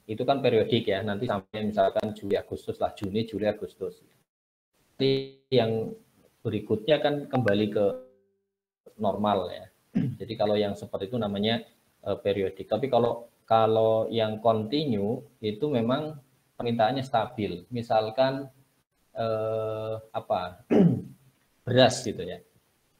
itu kan periodik ya, nanti sampai misalkan Juli Agustus lah, Juni Juli Agustus. Nanti yang berikutnya kan kembali ke normal ya. Jadi kalau yang seperti itu namanya periodik. Tapi kalau yang continue itu memang permintaannya stabil. Misalkan beras gitu ya.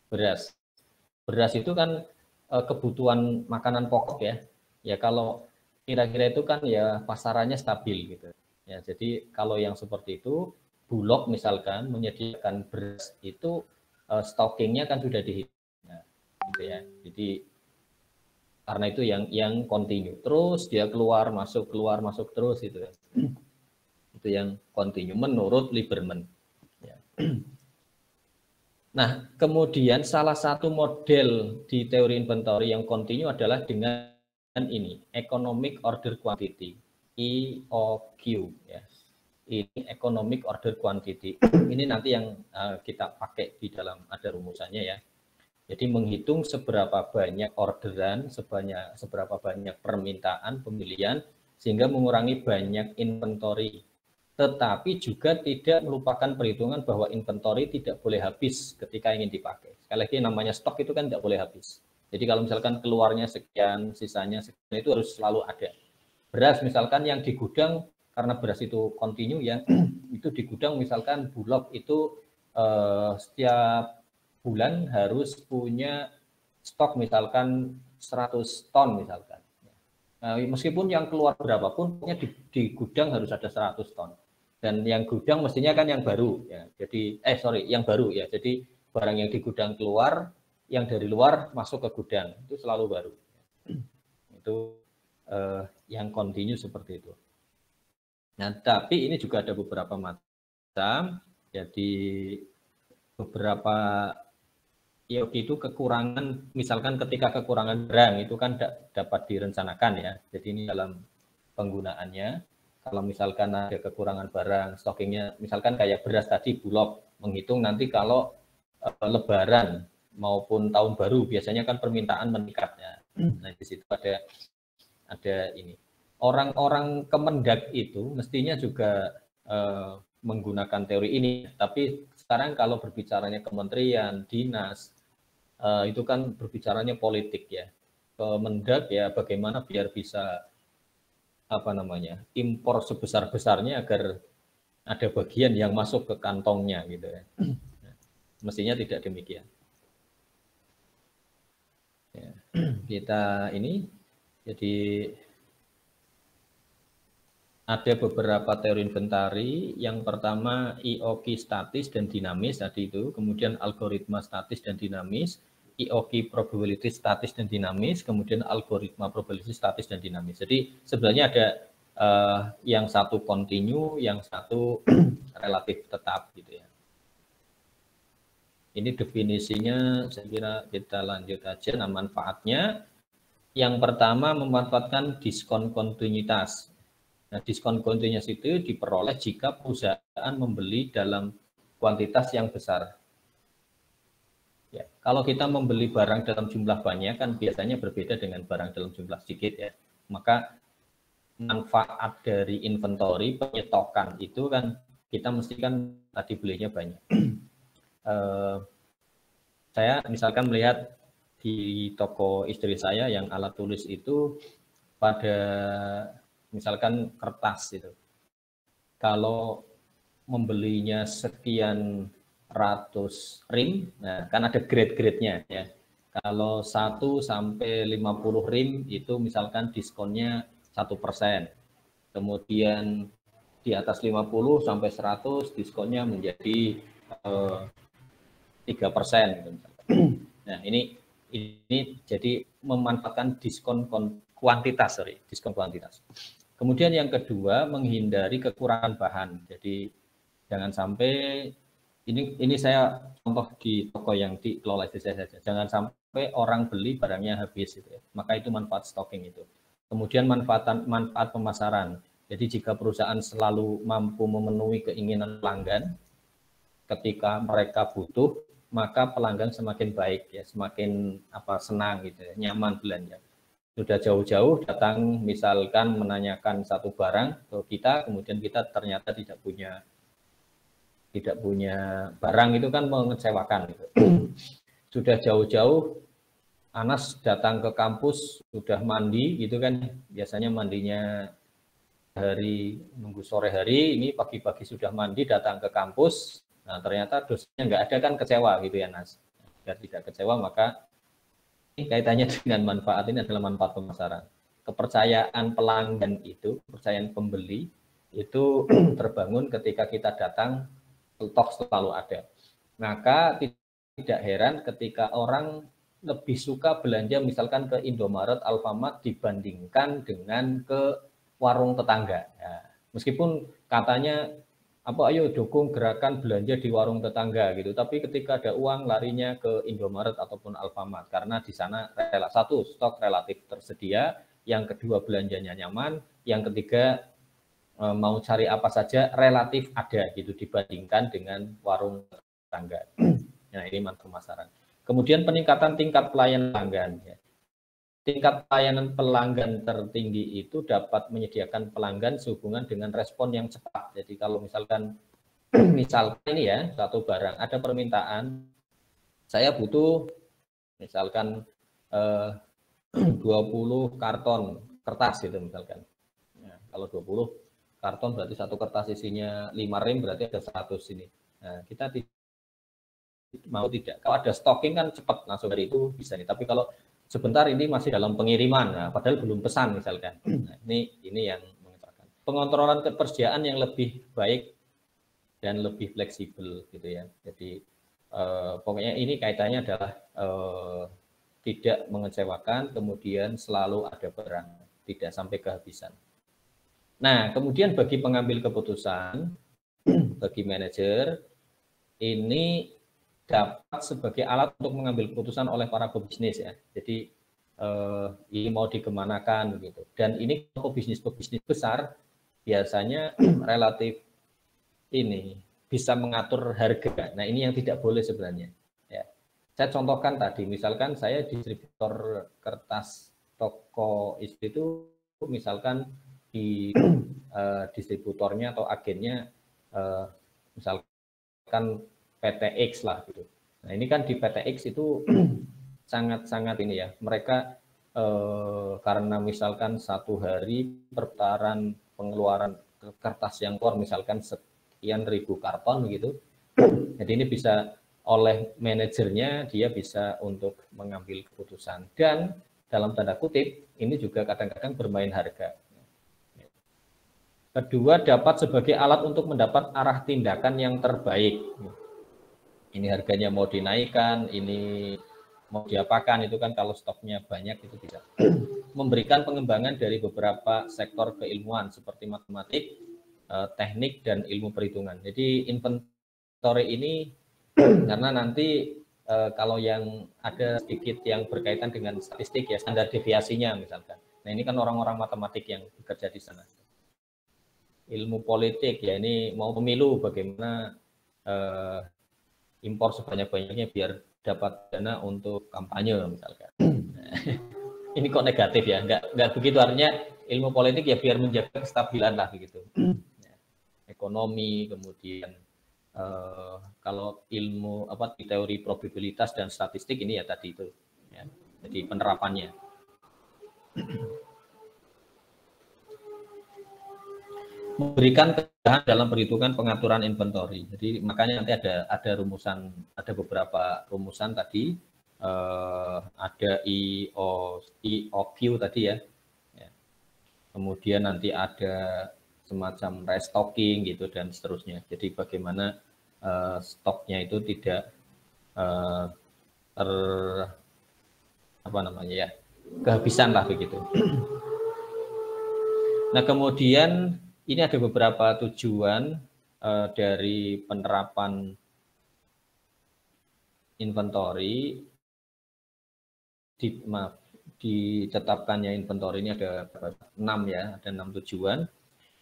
Beras itu kan kebutuhan makanan pokok ya. Ya kalau kira-kira itu kan ya pasarannya stabil gitu. Ya, jadi kalau yang seperti itu Bulog misalkan menyediakan beras itu stockingnya kan sudah dihitung. Nah, gitu ya. Jadi karena itu yang continue. Terus dia keluar masuk terus gitu ya. Itu yang continue menurut Lieberman. Ya. Nah, kemudian salah satu model di teori inventory yang continue adalah dengan ini, Economic Order Quantity, EOQ ya. Ini Economic Order Quantity. Ini nanti yang kita pakai di dalam ada rumusannya ya. Jadi menghitung seberapa banyak orderan, seberapa banyak permintaan, pembelian, sehingga mengurangi banyak inventory. Tetapi juga tidak melupakan perhitungan bahwa inventory tidak boleh habis ketika ingin dipakai. Sekali lagi namanya stok itu kan tidak boleh habis. Jadi kalau misalkan keluarnya sekian, sisanya sekian, itu harus selalu ada. Beras misalkan yang di gudang, karena beras itu continue ya, itu di gudang misalkan Bulog itu setiap bulan harus punya stok misalkan 100 ton misalkan. Nah, meskipun yang keluar berapapun, di gudang harus ada 100 ton. Dan yang gudang mestinya kan yang baru ya. Jadi yang baru ya. Jadi barang yang di gudang keluar, yang dari luar masuk ke gudang itu selalu baru. Itu yang continue seperti itu. Nah, tapi ini juga ada beberapa macam. Jadi beberapa IOQ itu kekurangan, misalkan ketika kekurangan barang itu kan dapat direncanakan ya. Jadi ini dalam penggunaannya. Kalau misalkan ada kekurangan barang, stockingnya, misalkan kayak beras tadi, Bulog menghitung nanti kalau Lebaran maupun Tahun Baru biasanya kan permintaan meningkat ya. Nah di situ ada ini. Orang-orang Kemendak itu mestinya juga menggunakan teori ini, tapi sekarang kalau berbicaranya kementerian, dinas, itu kan berbicaranya politik ya. Kemendak ya bagaimana biar bisa impor sebesar-besarnya agar ada bagian yang masuk ke kantongnya gitu ya. Mestinya tidak demikian. Ya, kita ini jadi ada beberapa teori inventari. Yang pertama IOQ statis dan dinamis tadi itu, kemudian algoritma statis dan dinamis, IOQ probability statis dan dinamis, kemudian algoritma probability statis dan dinamis. Jadi sebenarnya ada yang satu continue, yang satu relatif tetap gitu ya. Ini definisinya saya kira kita lanjut aja. Nah, manfaatnya yang pertama memanfaatkan diskon kontinuitas. Nah, diskon kontinuitas itu diperoleh jika perusahaan membeli dalam kuantitas yang besar. Ya, kalau kita membeli barang dalam jumlah banyak kan biasanya berbeda dengan barang dalam jumlah sedikit ya. Maka manfaat dari inventory penyetokan itu kan kita mesti kan tadi belinya banyak. Saya misalkan melihat di toko istri saya yang alat tulis itu pada misalkan kertas itu. Kalau membelinya sekian ratus rim, nah kan ada grade-grade-nya ya. Kalau 1 sampai 50 rim itu misalkan diskonnya 1%. Kemudian di atas 50 sampai 100 diskonnya menjadi 3%. Nah, ini jadi memanfaatkan diskon kuantitas. Kemudian yang kedua, menghindari kekurangan bahan. Jadi jangan sampai ini saya contoh di toko yang dikelola istri saya saja. Jangan sampai orang beli barangnya habis gitu ya. Maka itu manfaat stocking itu. Kemudian manfaat pemasaran. Jadi jika perusahaan selalu mampu memenuhi keinginan pelanggan ketika mereka butuh, maka pelanggan semakin baik ya, semakin senang gitu ya, nyaman belanja. sudah jauh-jauh datang misalkan menanyakan satu barang ke kita, kemudian kita ternyata tidak punya barang, itu kan mengecewakan gitu. Sudah jauh-jauh Anas datang ke kampus sudah mandi gitu kan, biasanya mandinya nunggu sore hari, ini pagi-pagi sudah mandi datang ke kampus, nah ternyata dosanya nggak ada, kan kecewa gitu ya Nas. Biar tidak kecewa, maka kaitannya dengan manfaat ini adalah manfaat pemasaran. Kepercayaan pelanggan itu, kepercayaan pembeli itu terbangun ketika kita datang, stok selalu ada. Maka tidak heran ketika orang lebih suka belanja misalkan ke Indomaret, Alfamart dibandingkan dengan ke warung tetangga. Ya, meskipun katanya ayo dukung gerakan belanja di warung tetangga gitu, tapi ketika ada uang larinya ke Indomaret ataupun Alfamart karena di sana satu, stok relatif tersedia, yang kedua belanjanya nyaman, yang ketiga mau cari apa saja relatif ada gitu dibandingkan dengan warung tetangga. Nah, ini manfaat pemasaran. Kemudian peningkatan tingkat pelayanan pelanggan. Tingkat pelayanan pelanggan tertinggi itu dapat menyediakan pelanggan sehubungan dengan respon yang cepat. Jadi kalau misalkan ini ya, satu barang ada permintaan, saya butuh misalkan 20 karton kertas gitu misalkan. Nah, kalau 20 karton berarti satu kertas isinya 5 rem, berarti ada 100 ini. Nah, kita mau tidak. Kalau ada stocking kan cepat langsung dari itu bisa nih. Tapi kalau sebentar ini masih dalam pengiriman, nah, padahal belum pesan misalkan. Nah, ini yang mengatakan pengontrolan ketersediaan yang lebih baik dan lebih fleksibel gitu ya. Jadi pokoknya ini kaitannya adalah tidak mengecewakan, kemudian selalu ada barang, tidak sampai kehabisan. Nah, kemudian bagi pengambil keputusan, bagi manajer, ini dapat sebagai alat untuk mengambil keputusan oleh para pebisnis ya. Jadi ini mau dikemanakan begitu. Dan ini pebisnis besar biasanya relatif ini bisa mengatur harga. Nah, ini yang tidak boleh sebenarnya. Ya. Saya contohkan tadi, misalkan saya distributor kertas toko istri itu, misalkan di distributornya atau agennya misalkan PTX lah gitu. Nah, ini kan di PTX itu sangat-sangat ini ya. Mereka karena misalkan satu hari perputaran pengeluaran kertas yang keluar misalkan sekian ribu karton begitu. Jadi ini bisa oleh manajernya, dia bisa untuk mengambil keputusan. Dan dalam tanda kutip ini juga kadang-kadang bermain harga. Kedua, dapat sebagai alat untuk mendapat arah tindakan yang terbaik. Ini harganya mau dinaikkan, ini mau diapakan, itu kan kalau stoknya banyak itu bisa. Memberikan pengembangan dari beberapa sektor keilmuan seperti matematik, teknik, dan ilmu perhitungan. Jadi inventory ini karena nanti kalau yang ada sedikit yang berkaitan dengan statistik ya, standar deviasinya misalkan. Nah, ini kan orang-orang matematik yang bekerja di sana. Ilmu politik ya, ini mau pemilu bagaimana impor sebanyak-banyaknya biar dapat dana untuk kampanye misalkan. Ini kok negatif ya, nggak begitu, artinya ilmu politik ya biar menjaga kestabilan lah begitu. Ekonomi, kemudian kalau ilmu di teori probabilitas dan statistik ini ya tadi itu ya, jadi penerapannya. Memberikan kemudahan dalam perhitungan pengaturan inventory. Jadi makanya nanti ada rumusan, ada beberapa rumusan tadi, ada EOQ tadi ya. Kemudian nanti ada semacam restocking gitu dan seterusnya. Jadi bagaimana stoknya itu tidak kehabisan lah begitu. Nah, kemudian ini ada beberapa tujuan dari penerapan inventory. Ditetapkannya inventory ini ada 6 ya, ada 6 tujuan.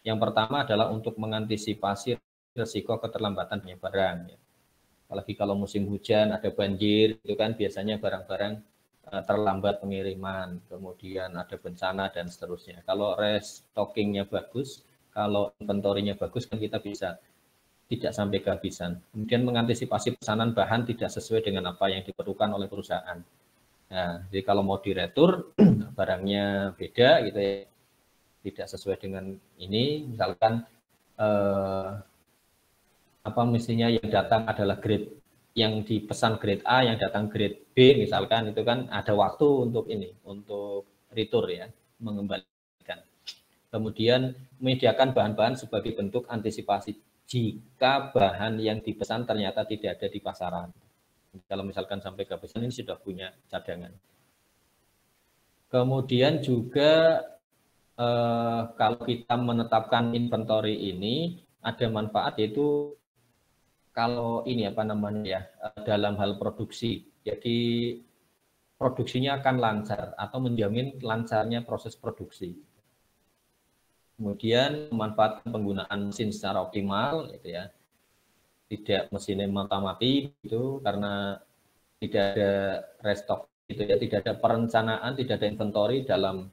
Yang pertama adalah untuk mengantisipasi risiko keterlambatan barang. Ya. Apalagi kalau musim hujan, ada banjir, itu kan biasanya barang-barang terlambat pengiriman, kemudian ada bencana dan seterusnya. Kalau restockingnya bagus, kalau inventorinya bagus kan kita bisa tidak sampai kehabisan. Kemudian mengantisipasi pesanan bahan tidak sesuai dengan apa yang diperlukan oleh perusahaan. Nah, jadi kalau mau diretur, barangnya beda gitu ya, tidak sesuai dengan ini, misalkan apa mestinya yang datang adalah grade, yang dipesan grade A, yang datang grade B, misalkan itu kan ada waktu untuk ini, untuk retur ya, mengembalikan. Kemudian menyediakan bahan-bahan sebagai bentuk antisipasi jika bahan yang dipesan ternyata tidak ada di pasaran. Kalau misalkan sampai kehabisan ini sudah punya cadangan. Kemudian juga kalau kita menetapkan inventory ini ada manfaat, yaitu kalau ini apa namanya ya, dalam hal produksi. Jadi produksinya akan lancar atau menjamin lancarnya proses produksi. Kemudian memanfaatkan penggunaan mesin secara optimal gitu ya. Tidak mesinnya mati gitu karena tidak ada restock gitu ya, tidak ada perencanaan, tidak ada inventory dalam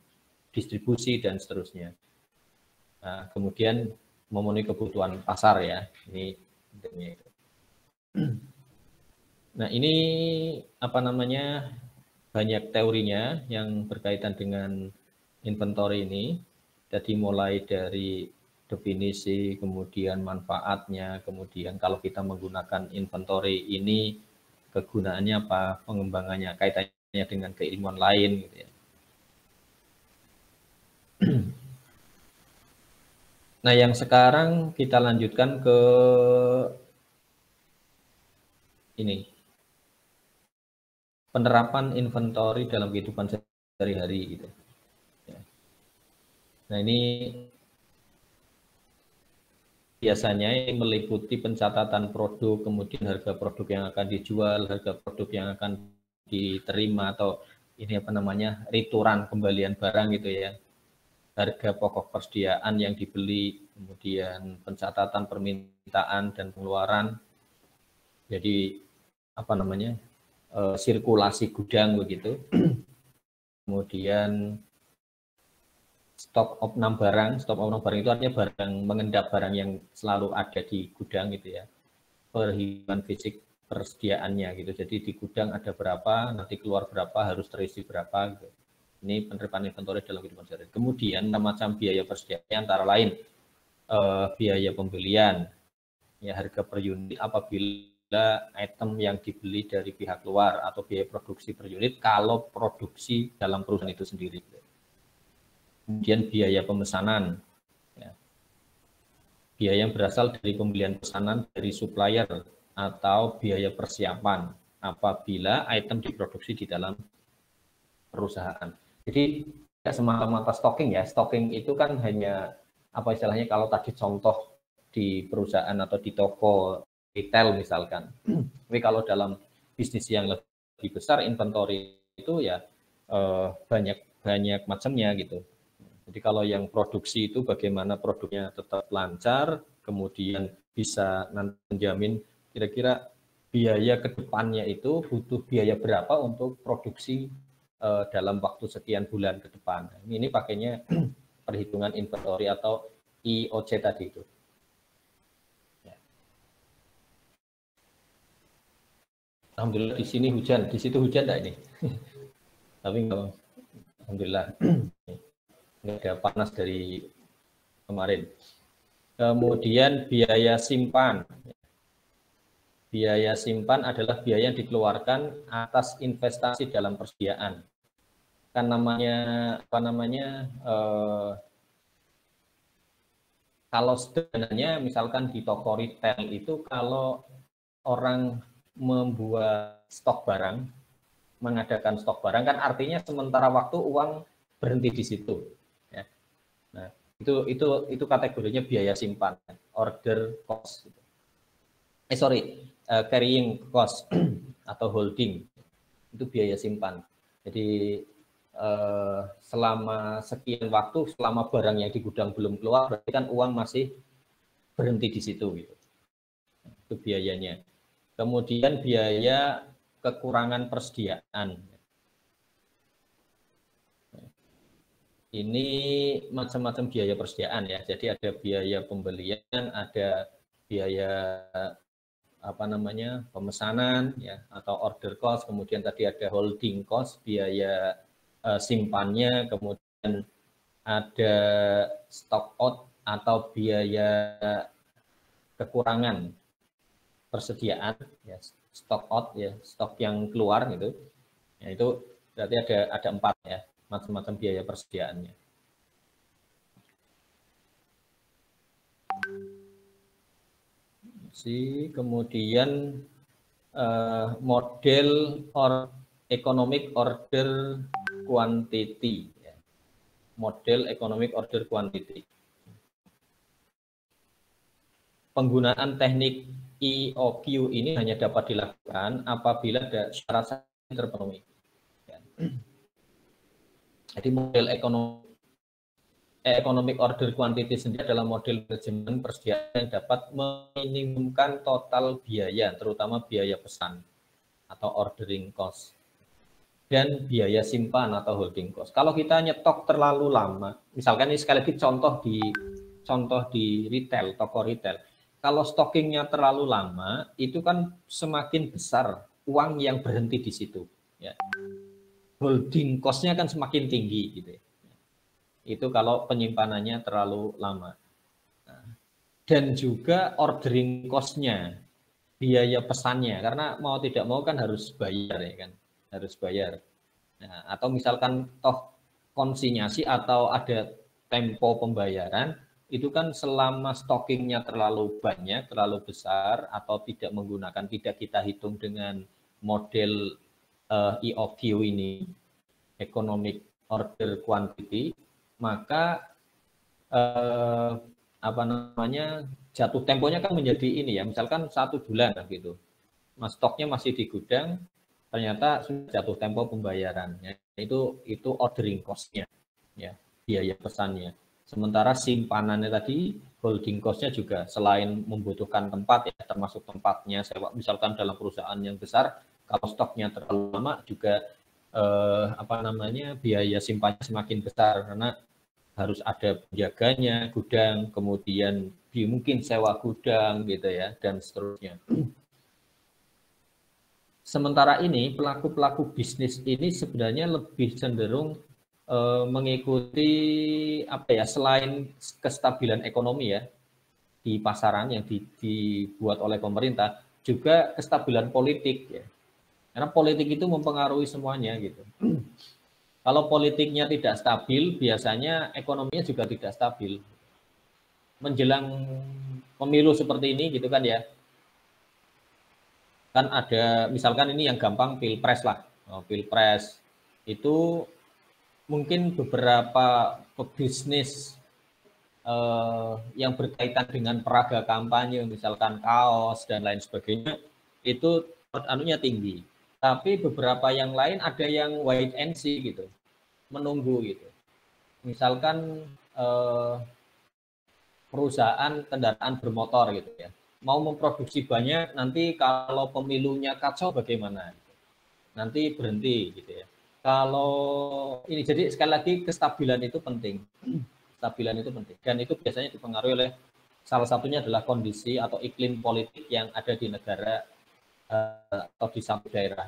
distribusi dan seterusnya. Nah, kemudian memenuhi kebutuhan pasar ya. Ini intinya itu. Nah, ini apa namanya? Banyak teorinya yang berkaitan dengan inventory ini. Jadi mulai dari definisi, kemudian manfaatnya, kemudian kalau kita menggunakan inventory ini kegunaannya apa, pengembangannya, kaitannya dengan keilmuan lain gitu ya. Nah, yang sekarang kita lanjutkan ke ini, penerapan inventory dalam kehidupan sehari-hari gitu. Nah, ini biasanya ini meliputi pencatatan produk, kemudian harga produk yang akan dijual, harga produk yang akan diterima, atau ini apa namanya, returan kembalian barang gitu ya, harga pokok persediaan yang dibeli, kemudian pencatatan permintaan dan pengeluaran, jadi apa namanya, sirkulasi gudang begitu, kemudian stok opnam barang. Stok opnam barang itu artinya barang mengendap, barang yang selalu ada di gudang gitu ya, perhitungan fisik persediaannya gitu. Jadi di gudang ada berapa, nanti keluar berapa, harus terisi berapa gitu. Ini penerapan inventory dalam kehidupan sehari-hari. Kemudian macam biaya persediaan antara lain biaya pembelian, ya harga per unit apabila item yang dibeli dari pihak luar, atau biaya produksi per unit kalau produksi dalam perusahaan itu sendiri. Kemudian biaya pemesanan, ya. Biaya yang berasal dari pembelian pesanan dari supplier atau biaya persiapan apabila item diproduksi di dalam perusahaan. Jadi tidak semata-mata stocking ya, stocking itu kan hanya apa istilahnya, kalau tadi contoh di perusahaan atau di toko retail misalkan. Tapi kalau dalam bisnis yang lebih besar, inventory itu ya banyak macamnya gitu. Jadi kalau yang produksi itu bagaimana produknya tetap lancar, kemudian bisa menjamin kira-kira biaya ke depannya itu butuh biaya berapa untuk produksi dalam waktu sekian bulan ke depan. Ini pakainya perhitungan inventory atau IOC tadi itu. Ya. Alhamdulillah di sini hujan, di situ hujan enggak ini? Tapi enggak, alhamdulillah. Nggak ada panas dari kemarin. Kemudian biaya simpan. Biaya simpan adalah biaya yang dikeluarkan atas investasi dalam persediaan. Kan namanya apa namanya? Kalau sebenarnya misalkan di toko retail itu, kalau orang membuat stok barang, mengadakan stok barang kan artinya sementara waktu uang berhenti di situ. Ya. Nah, itu kategorinya biaya simpan, order cost. Carrying cost atau holding, itu biaya simpan. Jadi selama sekian waktu, selama barang yang di gudang belum keluar, berarti kan uang masih berhenti di situ gitu. Itu biayanya. Kemudian biaya kekurangan persediaan. Ini macam-macam biaya persediaan ya. Jadi ada biaya pembelian, ada biaya pemesanan ya atau order cost, kemudian tadi ada holding cost, biaya simpannya, kemudian ada stock out atau biaya kekurangan persediaan ya, stock out ya, stok yang keluar gitu. Ya, itu berarti ada 4 ya, macam-macam biaya persediaannya. Kemudian model economic order quantity ya. Model economic order quantity. Penggunaan teknik EOQ ini hanya dapat dilakukan apabila ada syarat terpenuhi. Ya. Jadi model economic order quantity sendiri adalah model manajemen persediaan yang dapat meminimumkan total biaya, terutama biaya pesan atau ordering cost, dan biaya simpan atau holding cost. Kalau kita nyetok terlalu lama, misalkan ini sekali lagi contoh di retail, toko retail, kalau stockingnya terlalu lama, itu kan semakin besar uang yang berhenti di situ. Ya. Holding cost-nya kan semakin tinggi gitu ya. Itu kalau penyimpanannya terlalu lama. Nah, dan juga ordering cost-nya, biaya pesannya, karena mau tidak mau kan harus bayar ya kan, harus bayar. Nah, atau misalkan toh konsinyasi atau ada tempo pembayaran, itu kan selama stockingnya terlalu banyak, terlalu besar, atau tidak kita hitung dengan model EOQ ini, economic order quantity, maka jatuh temponya kan menjadi ini ya, misalkan 1 bulan gitu, mas stoknya masih di gudang, ternyata sudah jatuh tempo pembayarannya, itu ordering cost-nya ya, biaya pesannya. Sementara simpanannya tadi, holding cost-nya juga selain membutuhkan tempat ya, termasuk tempatnya sewa, misalkan dalam perusahaan yang besar, kalau stoknya terlalu lama juga biaya simpannya semakin besar karena harus ada penjaganya, gudang, kemudian mungkin sewa gudang gitu ya, dan seterusnya. Sementara ini pelaku-pelaku bisnis ini sebenarnya lebih cenderung mengikuti selain kestabilan ekonomi ya di pasaran yang dibuat oleh pemerintah, juga kestabilan politik ya. Karena politik itu mempengaruhi semuanya gitu. Kalau politiknya tidak stabil, biasanya ekonominya juga tidak stabil. Menjelang pemilu seperti ini gitu kan ya, kan ada misalkan ini yang gampang pilpres lah. Pilpres itu mungkin beberapa pebisnis yang berkaitan dengan peraga kampanye, misalkan kaos dan lain sebagainya, itu anunya tinggi. Tapi beberapa yang lain ada yang wait and see gitu, menunggu gitu. Misalkan perusahaan kendaraan bermotor gitu ya, mau memproduksi banyak, nanti kalau pemilunya kacau bagaimana? Nanti berhenti gitu ya. Kalau ini, jadi sekali lagi kestabilan itu penting. Stabilan itu penting, dan itu biasanya dipengaruhi oleh salah satunya adalah kondisi atau iklim politik yang ada di negara atau di satu daerah.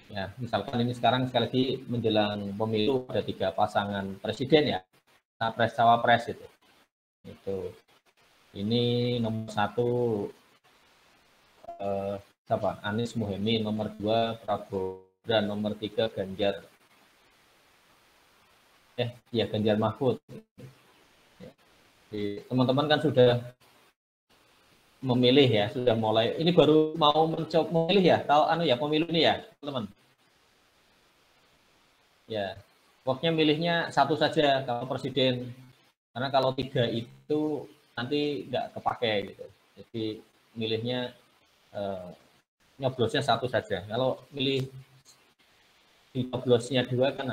Ya, misalkan ini sekarang sekali lagi menjelang pemilu ada 3 pasangan presiden ya, capres cawapres itu. Ini nomor 1 siapa? Anies Muhaimin, nomor 2 Prabowo, dan nomor 3 Ganjar. Ganjar Mahfud. Teman-teman kan sudah memilih ya, sudah mulai. Ini baru mau mencoba memilih ya, tahu pemilu ini ya, teman-teman. Ya, pokoknya milihnya 1 saja kalau presiden, karena kalau 3 itu nanti nggak kepakai gitu. Jadi milihnya nyoblosnya 1 saja. Kalau milih nyoblosnya 2 kan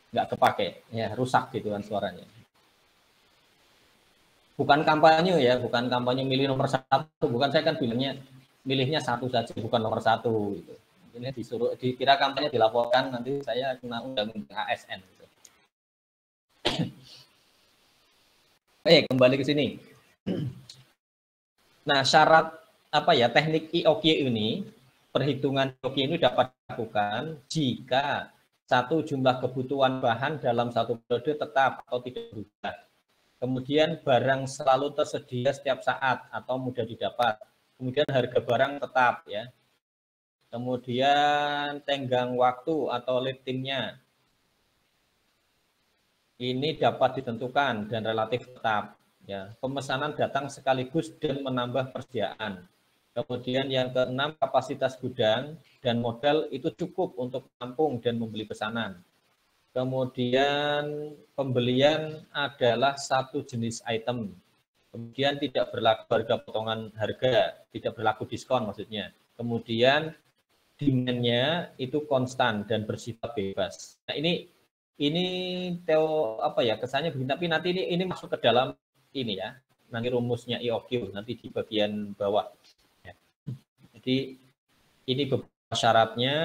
nggak kepakai, ya rusak gitu kan suaranya. Bukan kampanye ya, bukan kampanye milih nomor 1, bukan, saya kan bilangnya milihnya 1 saja, bukan nomor 1 gitu. Ini disuruh dikira kampanye dilaporkan, nanti saya kena undang-undang ASN. Gitu. Kembali ke sini. Nah, syarat apa ya, teknik IOQ ini, perhitungan IOQ ini dapat dilakukan jika satu jumlah kebutuhan bahan dalam satu periode tetap atau tidak berubah. Kemudian barang selalu tersedia setiap saat atau mudah didapat. Kemudian harga barang tetap ya. Kemudian tenggang waktu atau lead time-nya ini dapat ditentukan dan relatif tetap. Ya, pemesanan datang sekaligus dan menambah persediaan. Kemudian yang keenam, kapasitas gudang dan modal itu cukup untuk menampung dan membeli pesanan. Kemudian pembelian adalah satu jenis item. Kemudian tidak berlaku harga potongan harga, tidak berlaku diskon maksudnya. Kemudian demand-nya itu konstan dan bersifat bebas. Nah, ini kesannya begini, tapi nanti ini masuk ke dalam ini ya. Nanti rumusnya IOQ nanti di bagian bawah. Ya. Jadi ini beberapa syaratnya.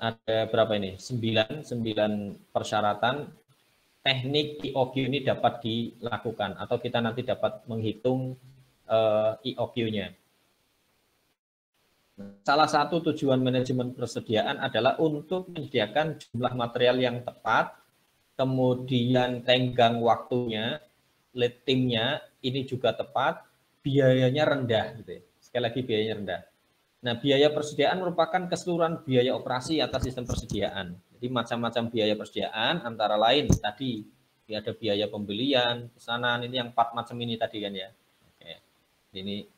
Ada berapa ini? 9 persyaratan teknik IOQ ini dapat dilakukan atau kita nanti dapat menghitung IOQ-nya. Salah satu tujuan manajemen persediaan adalah untuk menyediakan jumlah material yang tepat, kemudian tenggang waktunya, lead time-nya ini juga tepat, biayanya rendah gitu ya. Sekali lagi biayanya rendah. Nah, biaya persediaan merupakan keseluruhan biaya operasi atas sistem persediaan. Jadi macam-macam biaya persediaan, antara lain tadi ada biaya pembelian, pesanan, ini yang 4 macam ini tadi kan ya. Oke. Ini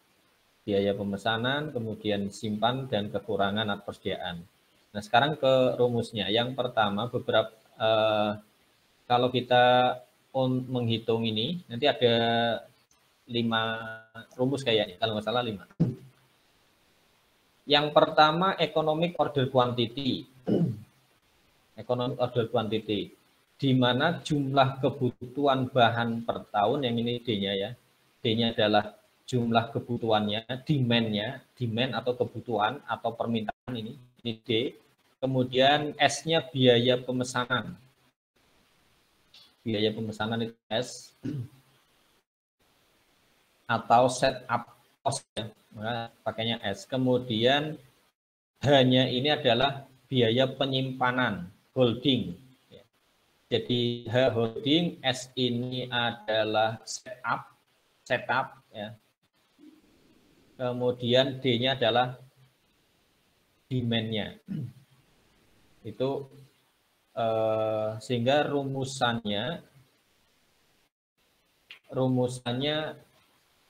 biaya pemesanan, kemudian simpan dan kekurangan atau persediaan. Nah, sekarang ke rumusnya. Yang pertama, kalau kita menghitung ini, nanti ada 5 rumus kayaknya, kalau nggak salah 5. Yang pertama, economic order quantity. Economic order quantity, di mana jumlah kebutuhan bahan per tahun, yang ini D-nya ya. D-nya adalah jumlah kebutuhannya, demand atau kebutuhan atau permintaan ini D. Kemudian S-nya biaya pemesanan. Biaya pemesanan itu S. Atau setup cost ya. Pakainya S. Kemudian H-nya ini adalah biaya penyimpanan, holding. Jadi H holding, S ini adalah setup ya. Kemudian D-nya adalah demand-nya. Itu sehingga rumusannya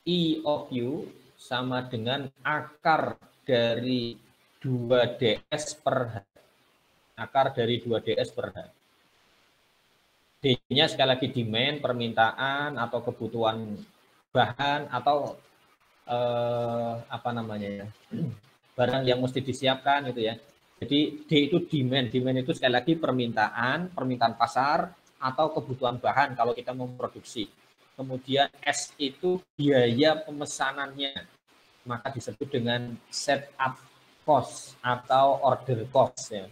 IOQ sama dengan akar dari 2DS per H. Akar dari 2DS per H. D-nya sekali lagi demand, permintaan atau kebutuhan bahan atau barang yang mesti disiapkan gitu ya. Jadi D itu demand itu sekali lagi permintaan pasar atau kebutuhan bahan kalau kita memproduksi. Kemudian S itu biaya pemesanannya, maka disebut dengan setup cost atau order cost ya.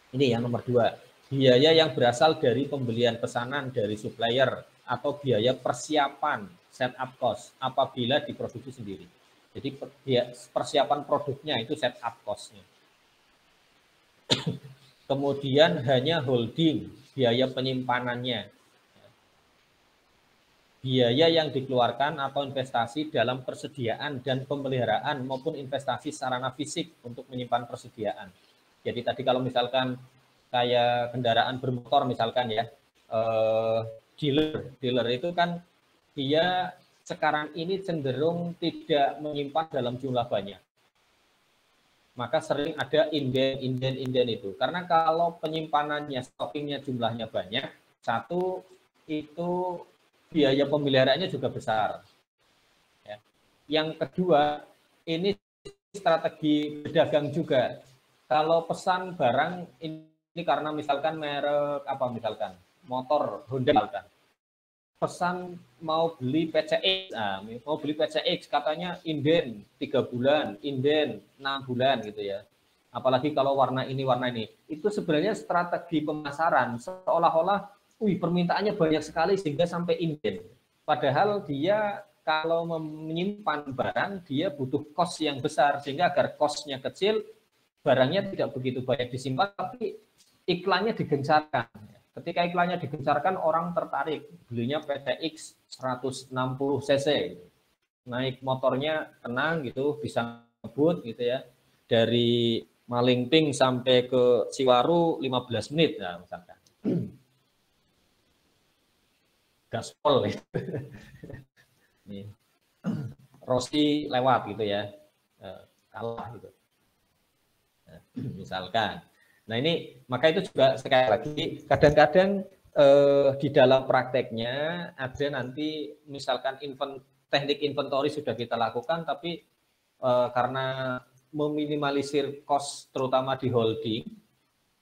Ini yang nomor 2, biaya yang berasal dari pembelian pesanan dari supplier atau biaya persiapan setup cost apabila diproduksi sendiri. Jadi persiapan produknya itu setup cost-nya. Kemudian hanya holding, biaya penyimpanannya. Biaya yang dikeluarkan atau investasi dalam persediaan dan pemeliharaan maupun investasi sarana fisik untuk menyimpan persediaan. Jadi tadi kalau misalkan kayak kendaraan bermotor misalkan ya, dealer itu kan dia sekarang ini cenderung tidak menyimpan dalam jumlah banyak. Maka sering ada inden itu. Karena kalau penyimpanannya, stockingnya jumlahnya banyak, satu itu biaya pemeliharaannya juga besar. Ya. Yang kedua, ini strategi berdagang juga. Kalau pesan barang ini karena misalkan merek apa misalkan motor Honda misalkan. pesan mau beli PCX, mau beli PCX katanya inden 3 bulan, inden 6 bulan gitu ya. Apalagi kalau warna ini, itu sebenarnya strategi pemasaran seolah-olah, permintaannya banyak sekali sehingga sampai inden. Padahal dia kalau menyimpan barang, dia butuh cost yang besar sehingga agar cost-nya kecil, barangnya tidak begitu banyak disimpan, tapi iklannya digencarkan. Ketika iklannya digencarkan, orang tertarik belinya PTX 160 cc, naik motornya tenang gitu, bisa ngebut gitu ya, dari Malingping sampai ke Siwaru 15 menit, nah, misalkan gaspol gitu. Nih, Rossi lewat gitu ya, kalah gitu, misalkan. Nah ini, maka itu juga sekali lagi kadang-kadang di dalam prakteknya ada nanti misalkan teknik inventory sudah kita lakukan, tapi karena meminimalisir cost terutama di holding,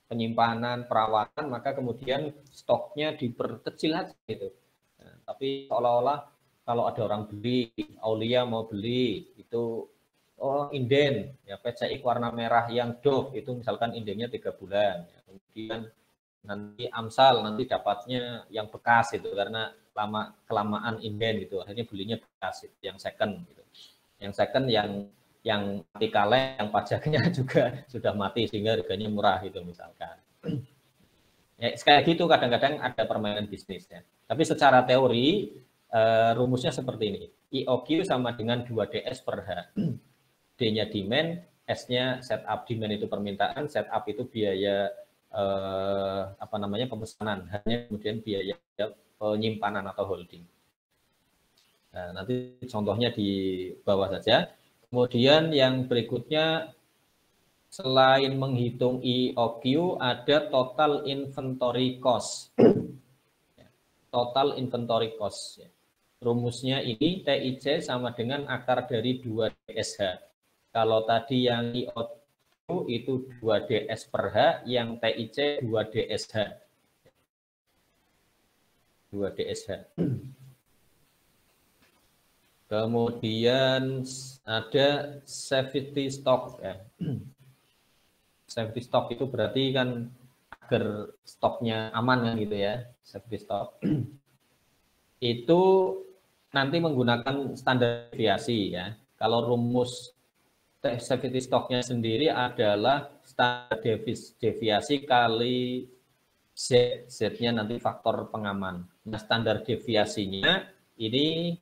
penyimpanan, perawatan, maka kemudian stoknya diperkecil aja gitu. Nah, tapi seolah-olah kalau ada orang beli, Aulia mau beli, itu inden ya, PCX warna merah yang Dove itu misalkan indennya 3 bulan. Kemudian nanti Amsal nanti dapatnya yang bekas itu karena kelamaan inden gitu. Akhirnya belinya bekas itu, yang second gitu. Yang second yang mati kaleng, yang pajaknya juga sudah mati sehingga harganya murah itu misalkan. Ya, sekali lagi itu kadang-kadang ada permainan bisnisnya. Tapi secara teori rumusnya seperti ini. IOQ sama dengan 2DS per H. D-nya demand, S-nya setup. Demand itu permintaan, setup itu biaya pemesanan, hanya kemudian biaya penyimpanan atau holding. Nah, nanti contohnya di bawah saja. Kemudian yang berikutnya, selain menghitung IOQ, ada total inventory cost. Total inventory cost. Rumusnya ini TIC sama dengan akar dari 2DSH. Kalau tadi yang IOQ itu 2DS per H, yang TIC 2DSH. 2DSH. Kemudian ada safety stock. Ya. Safety stock itu berarti kan agar stoknya aman kan gitu ya. Safety stock. Itu nanti menggunakan standar deviasi ya. Kalau rumus safety stocknya sendiri adalah standar deviasi kali Z, Z-nya nanti faktor pengaman. Nah, standar deviasinya ini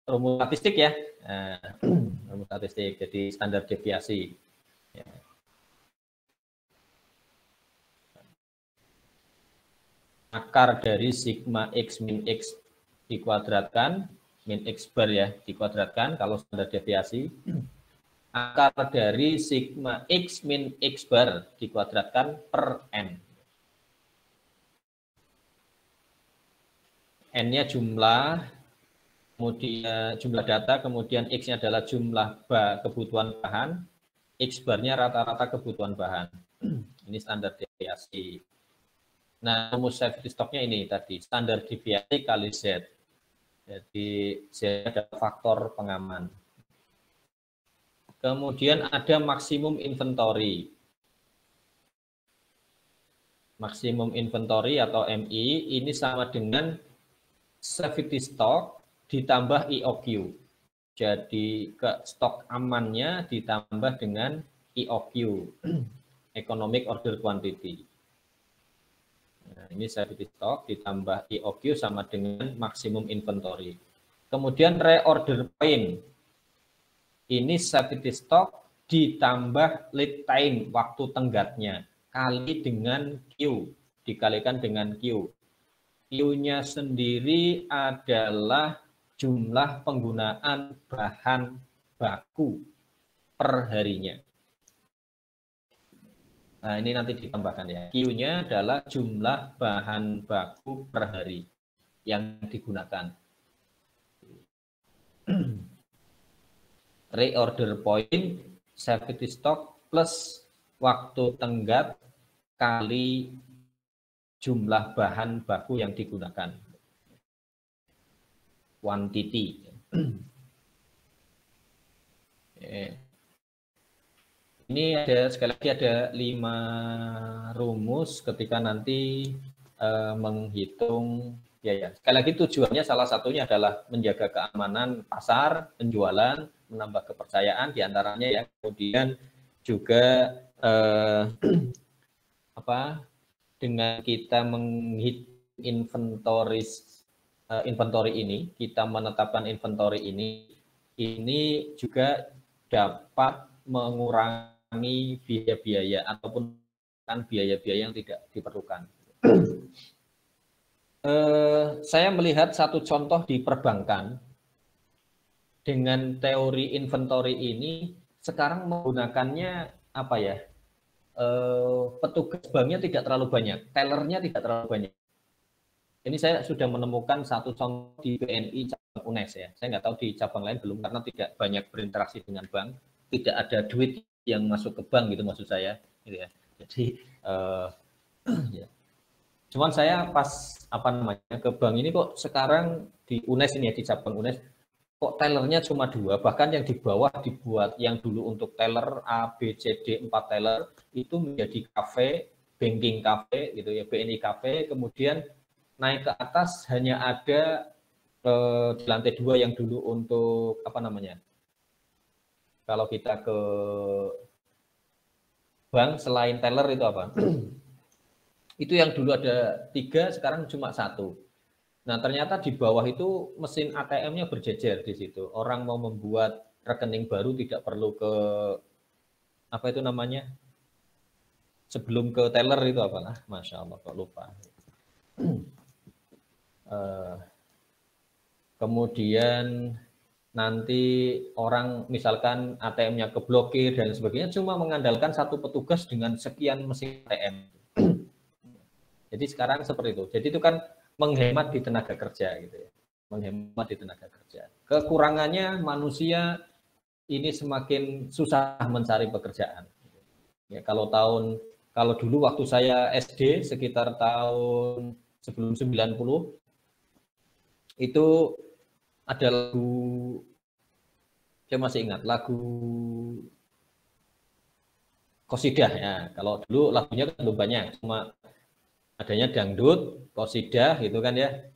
rumus statistik ya, rumus statistik, jadi standar deviasi. Ya. Akar dari sigma X min X dikuadratkan, min X bar ya, dikuadratkan kalau standar deviasi. Akar dari sigma X min X bar dikuadratkan per N. N-nya jumlah, kemudian jumlah data, kemudian X-nya adalah jumlah kebutuhan bahan, X bar-nya rata-rata kebutuhan bahan. Ini standar deviasi. Nah, rumus safety stock-nya ini tadi, standar deviasi kali Z. Jadi Z adalah faktor pengaman. Kemudian ada maksimum inventory. Maksimum inventory atau MI ini sama dengan safety stock ditambah IOQ. Jadi ke stok amannya ditambah dengan IOQ, Economic Order Quantity. Nah, ini safety stock ditambah IOQ sama dengan maksimum inventory. Kemudian reorder point. Ini safety stock ditambah lead time, waktu tenggatnya, kali dengan Q, dikalikan dengan Q. Q-nya sendiri adalah jumlah penggunaan bahan baku per harinya. Nah, ini nanti ditambahkan ya. Q-nya adalah jumlah bahan baku per hari yang digunakan. Reorder point, safety stock plus waktu tenggat kali jumlah bahan baku yang digunakan. Quantity. Ini ada sekali lagi ada 5 rumus ketika nanti menghitung biaya. Sekali lagi tujuannya salah satunya adalah menjaga keamanan pasar, penjualan, menambah kepercayaan diantaranya ya. Kemudian juga dengan kita menghitung inventory ini, kita menetapkan inventory ini juga dapat mengurangi biaya-biaya ataupun biaya-biaya yang tidak diperlukan. Saya melihat satu contoh di perbankan dengan teori inventory ini sekarang menggunakannya apa ya? Petugas banknya tidak terlalu banyak, tellernya tidak terlalu banyak. Ini saya sudah menemukan satu contoh di BNI cabang UNES ya. Saya nggak tahu di cabang lain belum karena tidak banyak berinteraksi dengan bank, tidak ada duit yang masuk ke bank gitu maksud saya, gitu ya. Jadi ya. Cuman saya pas ke bank ini kok sekarang di UNES ini ya, di cabang UNES kok tellernya cuma 2, bahkan yang di bawah dibuat yang dulu untuk teller A, B, C, D 4 teller itu menjadi cafe, banking cafe gitu ya, BNI cafe, kemudian naik ke atas hanya ada di lantai 2 yang dulu untuk kalau kita ke bank selain teller itu apa? Itu yang dulu ada 3, sekarang cuma 1. Nah, ternyata di bawah itu mesin ATM-nya berjejer di situ. Orang mau membuat rekening baru tidak perlu ke sebelum ke teller itu apalah, Masya Allah kok lupa. Kemudian nanti orang misalkan ATM-nya keblokir dan sebagainya cuma mengandalkan satu petugas dengan sekian mesin ATM. Jadi sekarang seperti itu. Jadi itu kan menghemat di tenaga kerja gitu ya. Menghemat di tenaga kerja. Kekurangannya manusia ini semakin susah mencari pekerjaan. Ya, kalau dulu waktu saya SD sekitar tahun sebelum 90 itu ada lagu, saya masih ingat lagu qosidah ya. Kalau dulu lagunya kan belum banyak, cuma adanya dangdut, qosidah gitu kan ya.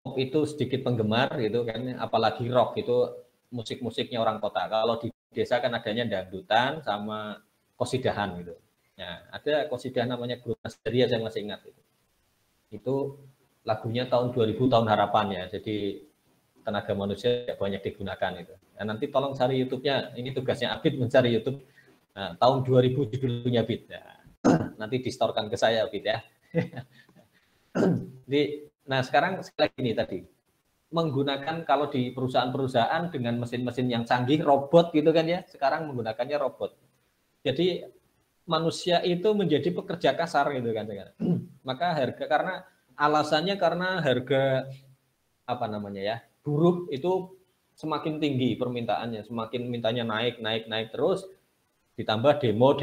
Pop itu sedikit penggemar gitu kan, apalagi rock itu musik-musiknya orang kota. Kalau di desa kan adanya dangdutan sama qosidahan gitu. Nah, ada qosidah namanya Grup Nasdaria, saya masih ingat itu. Itu lagunya tahun 2000 tahun harapan ya. Jadi tenaga manusia banyak digunakan itu. Nah, nanti tolong cari YouTube-nya. Ini tugasnya Abid mencari YouTube. Nah, tahun 2000 judulnya Abid. Nah, nanti distorkan ke saya Abid ya. Jadi, nah sekarang sekali lagi nih tadi menggunakan kalau di perusahaan-perusahaan dengan mesin-mesin yang canggih, robot gitu kan ya. Sekarang menggunakannya robot. Jadi manusia itu menjadi pekerja kasar gitu kan sekarang. Maka alasannya karena harga buruh itu semakin tinggi permintaannya, semakin mintanya naik terus, ditambah demo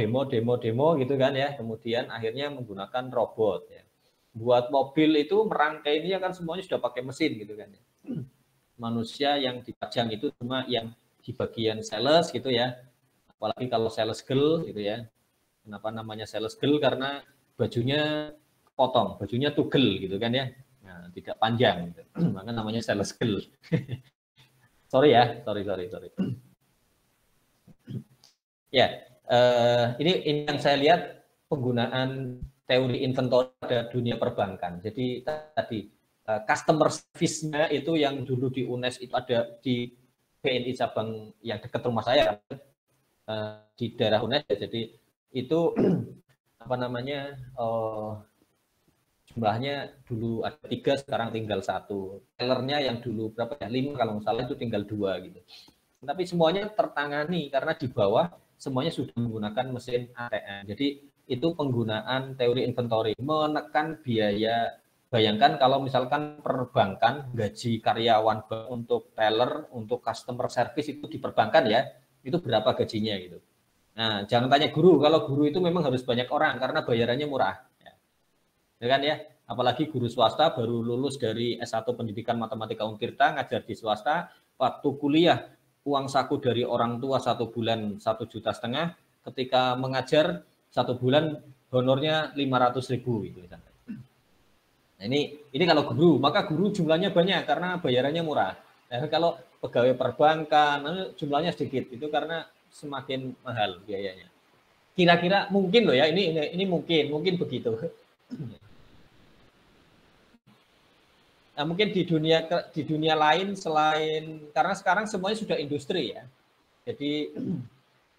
gitu kan ya, kemudian akhirnya menggunakan robot ya. Buat mobil itu merangkainya kan semuanya sudah pakai mesin gitu kan ya. Manusia yang dipajang itu cuma yang di bagian sales gitu ya, apalagi kalau sales girl gitu ya. Kenapa namanya sales girl? Karena bajunya potong, bajunya tugel gitu kan ya. Nah, tidak panjang gitu. Maka namanya sales girl. Sorry. Ya, ini yang saya lihat penggunaan teori inventory pada dunia perbankan. Jadi tadi customer service-nya itu yang dulu di UNES itu ada di BNI cabang yang dekat rumah saya di daerah UNES ya. Jadi itu jumlahnya dulu ada 3, sekarang tinggal 1. Tellernya yang dulu berapa ya, 5 kalau nggak salah itu tinggal 2 gitu. Tapi semuanya tertangani karena di bawah semuanya sudah menggunakan mesin ATM. Jadi itu penggunaan teori inventory, menekan biaya. Bayangkan kalau misalkan perbankan gaji karyawan untuk teller, untuk customer service itu di perbankan ya, itu berapa gajinya gitu. Nah, jangan tanya guru, kalau guru itu memang harus banyak orang karena bayarannya murah. Ya kan ya, Apalagi guru swasta baru lulus dari S1 Pendidikan Matematika Untirta, ngajar di swasta, waktu kuliah uang saku dari orang tua 1 bulan 1,5 juta, ketika mengajar 1 bulan honornya 500.000 gitu. Nah, ini kalau guru, maka guru jumlahnya banyak karena bayarannya murah. Nah, kalau pegawai perbankan jumlahnya sedikit, itu karena semakin mahal biayanya. Kira-kira mungkin loh ya, ini mungkin begitu. Nah, mungkin di dunia lain selain, karena sekarang semuanya sudah industri ya. Jadi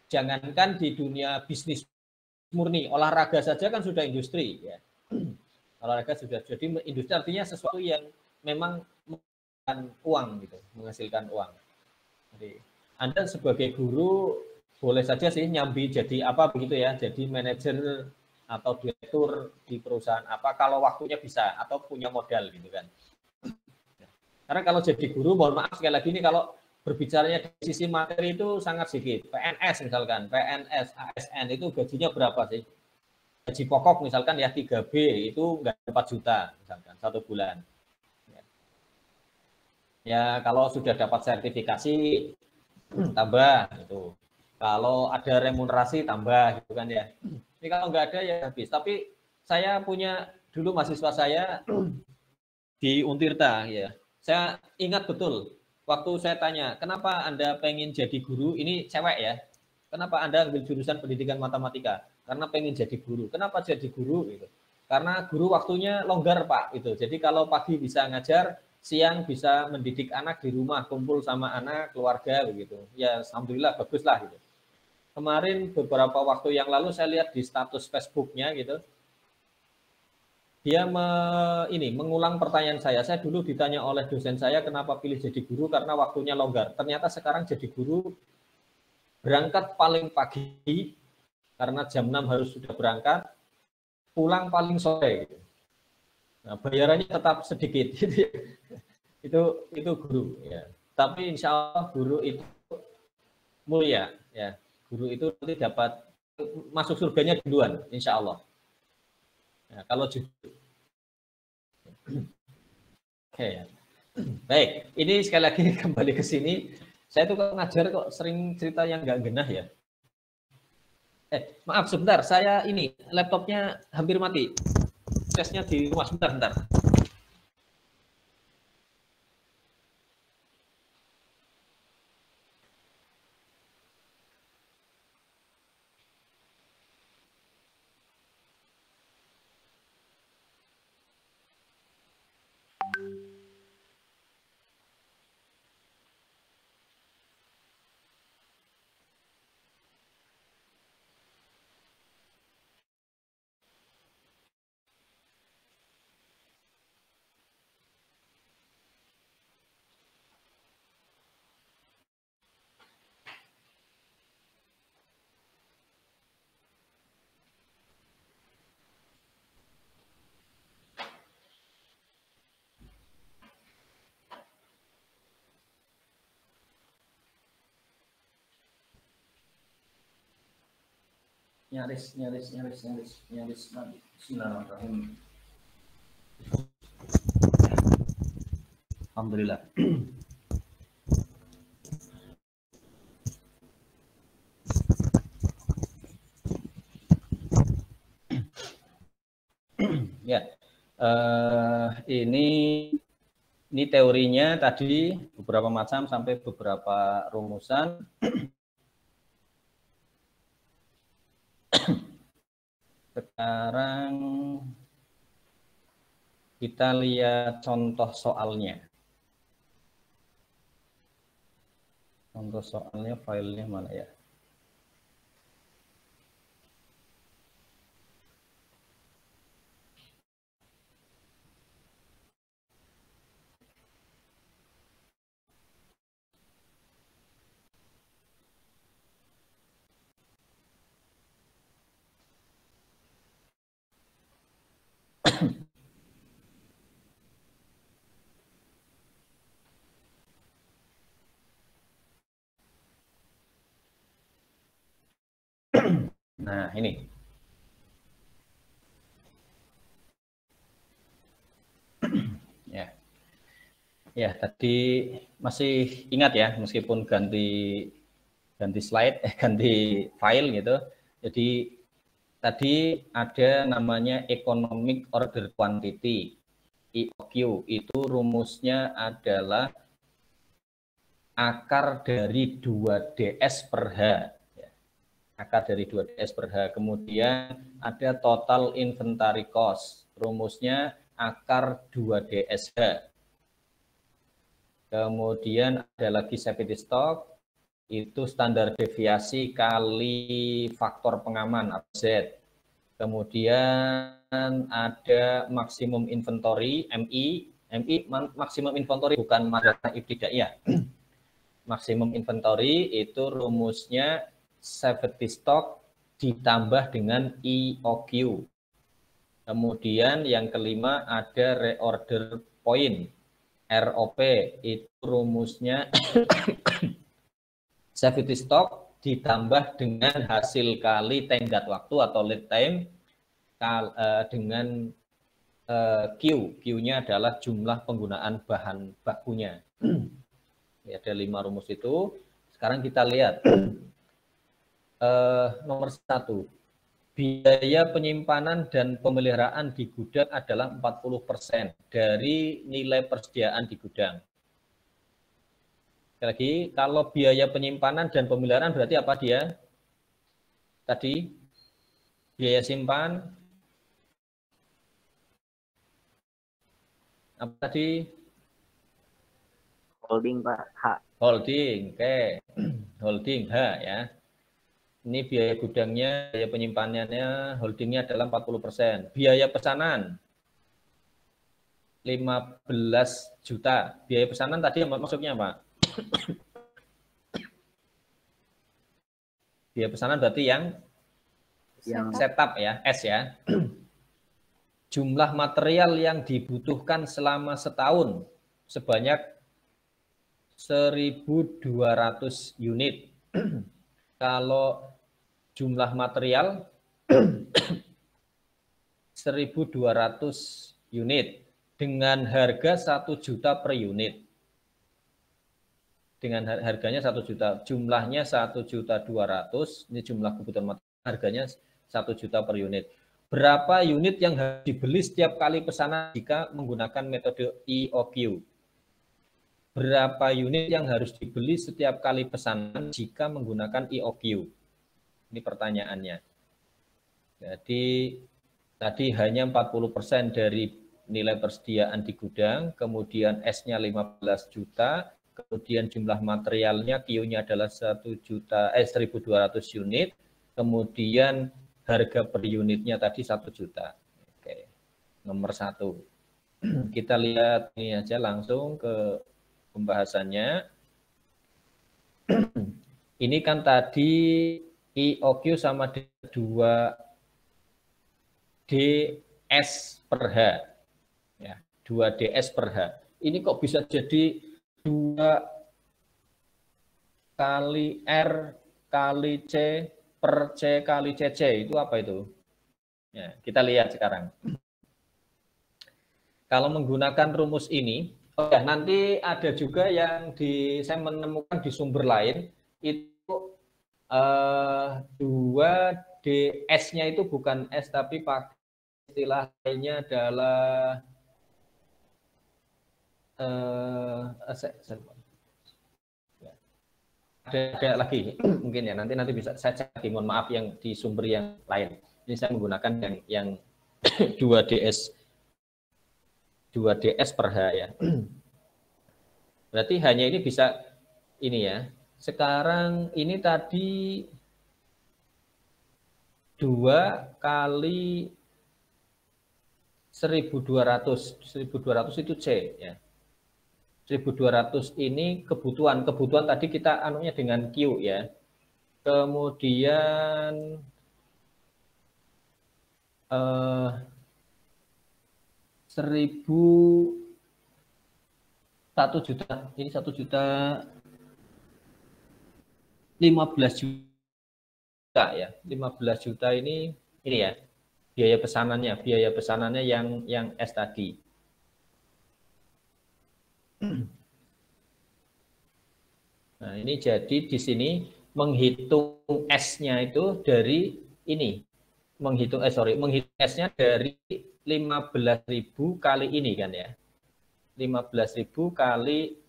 jangankan di dunia bisnis murni, olahraga saja kan sudah industri ya. Olahraga sudah jadi industri, artinya sesuatu yang memang menghasilkan uang gitu, menghasilkan uang. Jadi Anda sebagai guru boleh saja sih nyambi jadi apa begitu ya, jadi manajer atau direktur di perusahaan apa kalau waktunya bisa atau punya modal gitu kan. Karena kalau jadi guru, mohon maaf sekali lagi ini kalau berbicaranya di sisi materi itu sangat sedikit. PNS misalkan, PNS, ASN itu gajinya berapa sih? Gaji pokok misalkan ya 3B itu nggak 4 juta misalkan 1 bulan. Ya kalau sudah dapat sertifikasi tambah itu. Kalau ada remunerasi tambah gitu kan ya. Ini kalau nggak ada ya habis. Tapi saya punya dulu mahasiswa saya di Untirta ya. Saya ingat betul waktu saya tanya, kenapa Anda pengen jadi guru? Ini cewek ya. Kenapa Anda ambil jurusan pendidikan matematika? Karena pengen jadi guru. Kenapa jadi guru? Gitu. Karena guru waktunya longgar Pak. Gitu. Jadi kalau pagi bisa ngajar, siang bisa mendidik anak di rumah, kumpul sama anak, keluarga begitu. Ya alhamdulillah baguslah gitu. Kemarin beberapa waktu yang lalu saya lihat di status Facebooknya gitu, dia mengulang pertanyaan saya. Saya dulu ditanya oleh dosen saya kenapa pilih jadi guru karena waktunya longgar. Ternyata sekarang jadi guru berangkat paling pagi karena jam 6 harus sudah berangkat, pulang paling sore. Nah, bayarannya tetap sedikit. itu guru ya. Tapi insya Allah guru itu mulia ya. Guru itu nanti dapat masuk surganya duluan, insya Allah. Ya, kalau oke ya. Baik, ini sekali lagi kembali ke sini. Saya tuh kalau ngajar kok sering cerita yang nggak genah ya. Maaf sebentar, saya ini laptopnya hampir mati. Casnya di rumah sebentar. Nyaris nanti. Bismillahirrahmanirrahim. Alhamdulillah. Ya, ini teorinya tadi beberapa macam sampai beberapa rumusan. Sekarang kita lihat contoh soalnya. Contoh soalnya filenya mana ya? Nah, ini. Ya, tadi masih ingat ya, meskipun ganti slide, ganti file gitu. Jadi tadi ada namanya economic order quantity, EOQ. Itu rumusnya adalah akar dari 2 ds per H. Akar dari 2 ds per H. Kemudian ada total inventory cost. Rumusnya akar 2 ds H. Kemudian ada lagi safety stock, itu standar deviasi kali faktor pengaman atau Z. Kemudian ada maksimum inventory, MI. MI maksimum inventory bukan madrasah ibtidaiyah. Maksimum inventory itu rumusnya safety stock ditambah dengan EOQ. Kemudian yang kelima ada reorder point. ROP itu rumusnya safety stock ditambah dengan hasil kali tenggat waktu atau lead time dengan Q. Q-nya adalah jumlah penggunaan bahan bakunya. Ya, ada 5 rumus itu. Sekarang kita lihat nomor 1. Biaya penyimpanan dan pemeliharaan di gudang adalah 40% dari nilai persediaan di gudang. Sekali lagi, kalau biaya penyimpanan dan pemeliharaan berarti apa dia? Tadi, biaya simpan, apa tadi? Holding, Pak. H. Holding, oke. Holding, H ya. Ini biaya gudangnya, biaya penyimpanannya, holdingnya adalah 40%. Biaya pesanan, 15 juta. Biaya pesanan tadi maksudnya apa? Biaya pesanan berarti yang setup ya, S ya. Jumlah material yang dibutuhkan selama setahun sebanyak 1.200 unit. Kalau jumlah material 1.200 unit dengan harga 1 juta per unit. Dengan harganya 1 juta, jumlahnya 1.200.000, ini jumlah kebutuhan material, harganya 1 juta per unit. Berapa unit yang harus dibeli setiap kali pesanan jika menggunakan metode EOQ? Berapa unit yang harus dibeli setiap kali pesanan jika menggunakan EOQ? Ini pertanyaannya. Jadi tadi hanya 40% dari nilai persediaan di gudang, kemudian S-nya 15 juta, kemudian jumlah materialnya Q-nya adalah 1.200 unit, kemudian harga per unitnya tadi 1 juta. Oke. Nomor 1. Kita lihat ini aja langsung ke pembahasannya. Ini kan tadi EOQ sama 2 ds per H. Ya, 2 ds per H. Ini kok bisa jadi 2 kali R kali C per C kali CC. Itu apa itu? Ya, kita lihat sekarang. Kalau menggunakan rumus ini, oh ya, nanti ada juga yang saya menemukan di sumber lain, itu 2 ds-nya itu bukan S, tapi pakai istilah lainnya adalah ada lagi mungkin ya, nanti bisa saya cek lagi, mohon maaf yang di sumber yang lain. Ini saya menggunakan yang 2 ds per H ya. Berarti hanya ini bisa ini ya. Sekarang ini tadi 2 kali 1.200 itu C ya. 1.200 ini kebutuhan tadi kita anunya dengan Q ya. Kemudian 1 juta, ini 1 juta 15 juta ya. 15 juta ini ya. Biaya pesanannya yang S tadi. Nah, ini jadi di sini menghitung S-nya itu dari ini. Menghitung S-nya dari 15.000 kali ini kan ya. 15.000 kali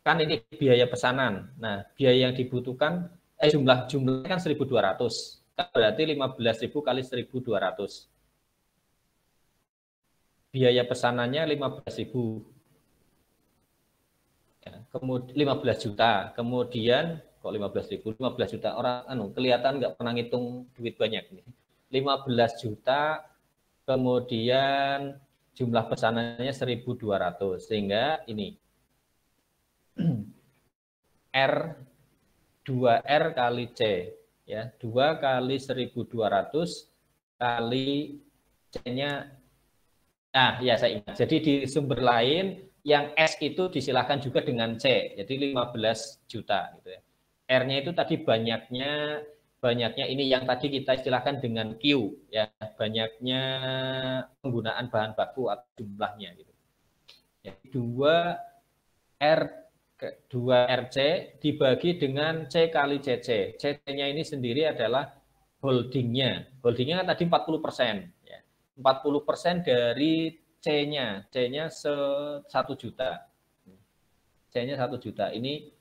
kan ini biaya pesanan. Nah, biaya yang dibutuhkan jumlahnya kan 1.200. Berarti 15.000 kali 1.200. Biaya pesanannya 15.000. Ya, kemudian 15 juta. Kemudian kok 15.000? 15 juta. Orang kelihatan nggak pernah ngitung duit banyak nih. 15 juta, kemudian jumlah pesanannya 1.200. Sehingga ini R 2R kali C ya, 2 kali 1.200 kali C-nya. Nah, ya saya ingat. Jadi di sumber lain yang S itu disilahkan juga dengan C. Jadi 15 juta gitu ya. R-nya itu tadi banyaknya ini yang tadi kita istilahkan dengan Q ya, banyaknya penggunaan bahan baku atau jumlahnya gitu. Ya, 2R 2RC dibagi dengan C kali CC. CC-nya ini sendiri adalah holdingnya. Holdingnya kan tadi 40%. Ya. 40% dari C-nya. C-nya 1 juta. C-nya 1 juta. Ini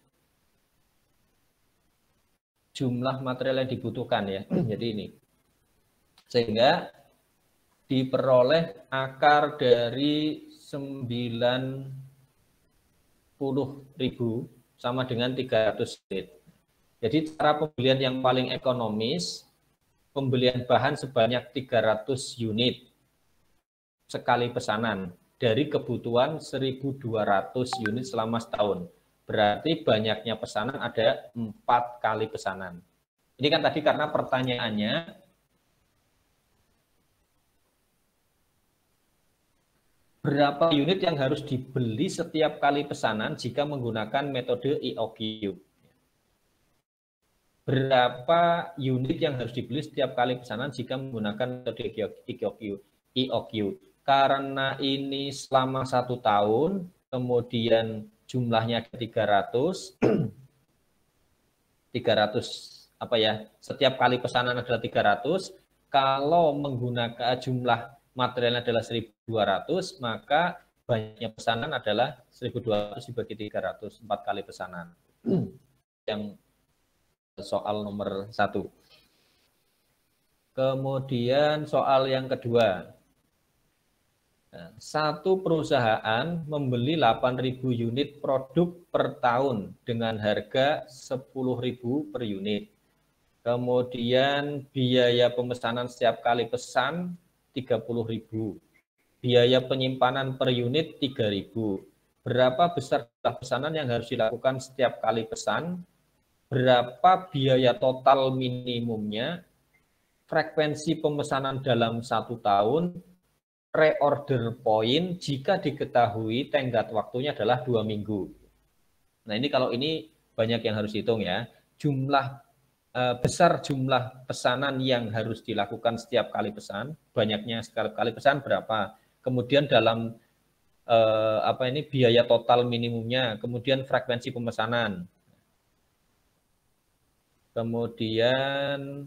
jumlah material yang dibutuhkan ya. Jadi ini. Sehingga diperoleh akar dari 90.000 sama dengan 300 unit. Jadi cara pembelian yang paling ekonomis, pembelian bahan sebanyak 300 unit sekali pesanan dari kebutuhan 1.200 unit selama setahun. Berarti banyaknya pesanan ada 4 kali pesanan. Ini kan tadi karena pertanyaannya berapa unit yang harus dibeli setiap kali pesanan jika menggunakan metode EOQ. Berapa unit yang harus dibeli setiap kali pesanan jika menggunakan metode EOQ. Karena ini selama 1 tahun, kemudian jumlahnya 300 apa ya, setiap kali pesanan adalah 300, kalau menggunakan jumlah materialnya adalah 1.200, maka banyaknya pesanan adalah 1.200 dibagi 300, 4 kali pesanan. Yang soal nomor 1. Kemudian soal yang kedua. Satu perusahaan membeli 8.000 unit produk per tahun dengan harga 10.000 per unit. Kemudian biaya pemesanan setiap kali pesan 30.000. Biaya penyimpanan per unit 3.000. Berapa besar pesanan yang harus dilakukan setiap kali pesan? Berapa biaya total minimumnya? Frekuensi pemesanan dalam 1 tahun? Reorder point jika diketahui tenggat waktunya adalah 2 minggu. Nah ini kalau ini banyak yang harus hitung ya. Besar jumlah pesanan yang harus dilakukan setiap kali pesan, banyaknya sekali kali pesan berapa. Kemudian dalam biaya total minimumnya, kemudian frekuensi pemesanan. Kemudian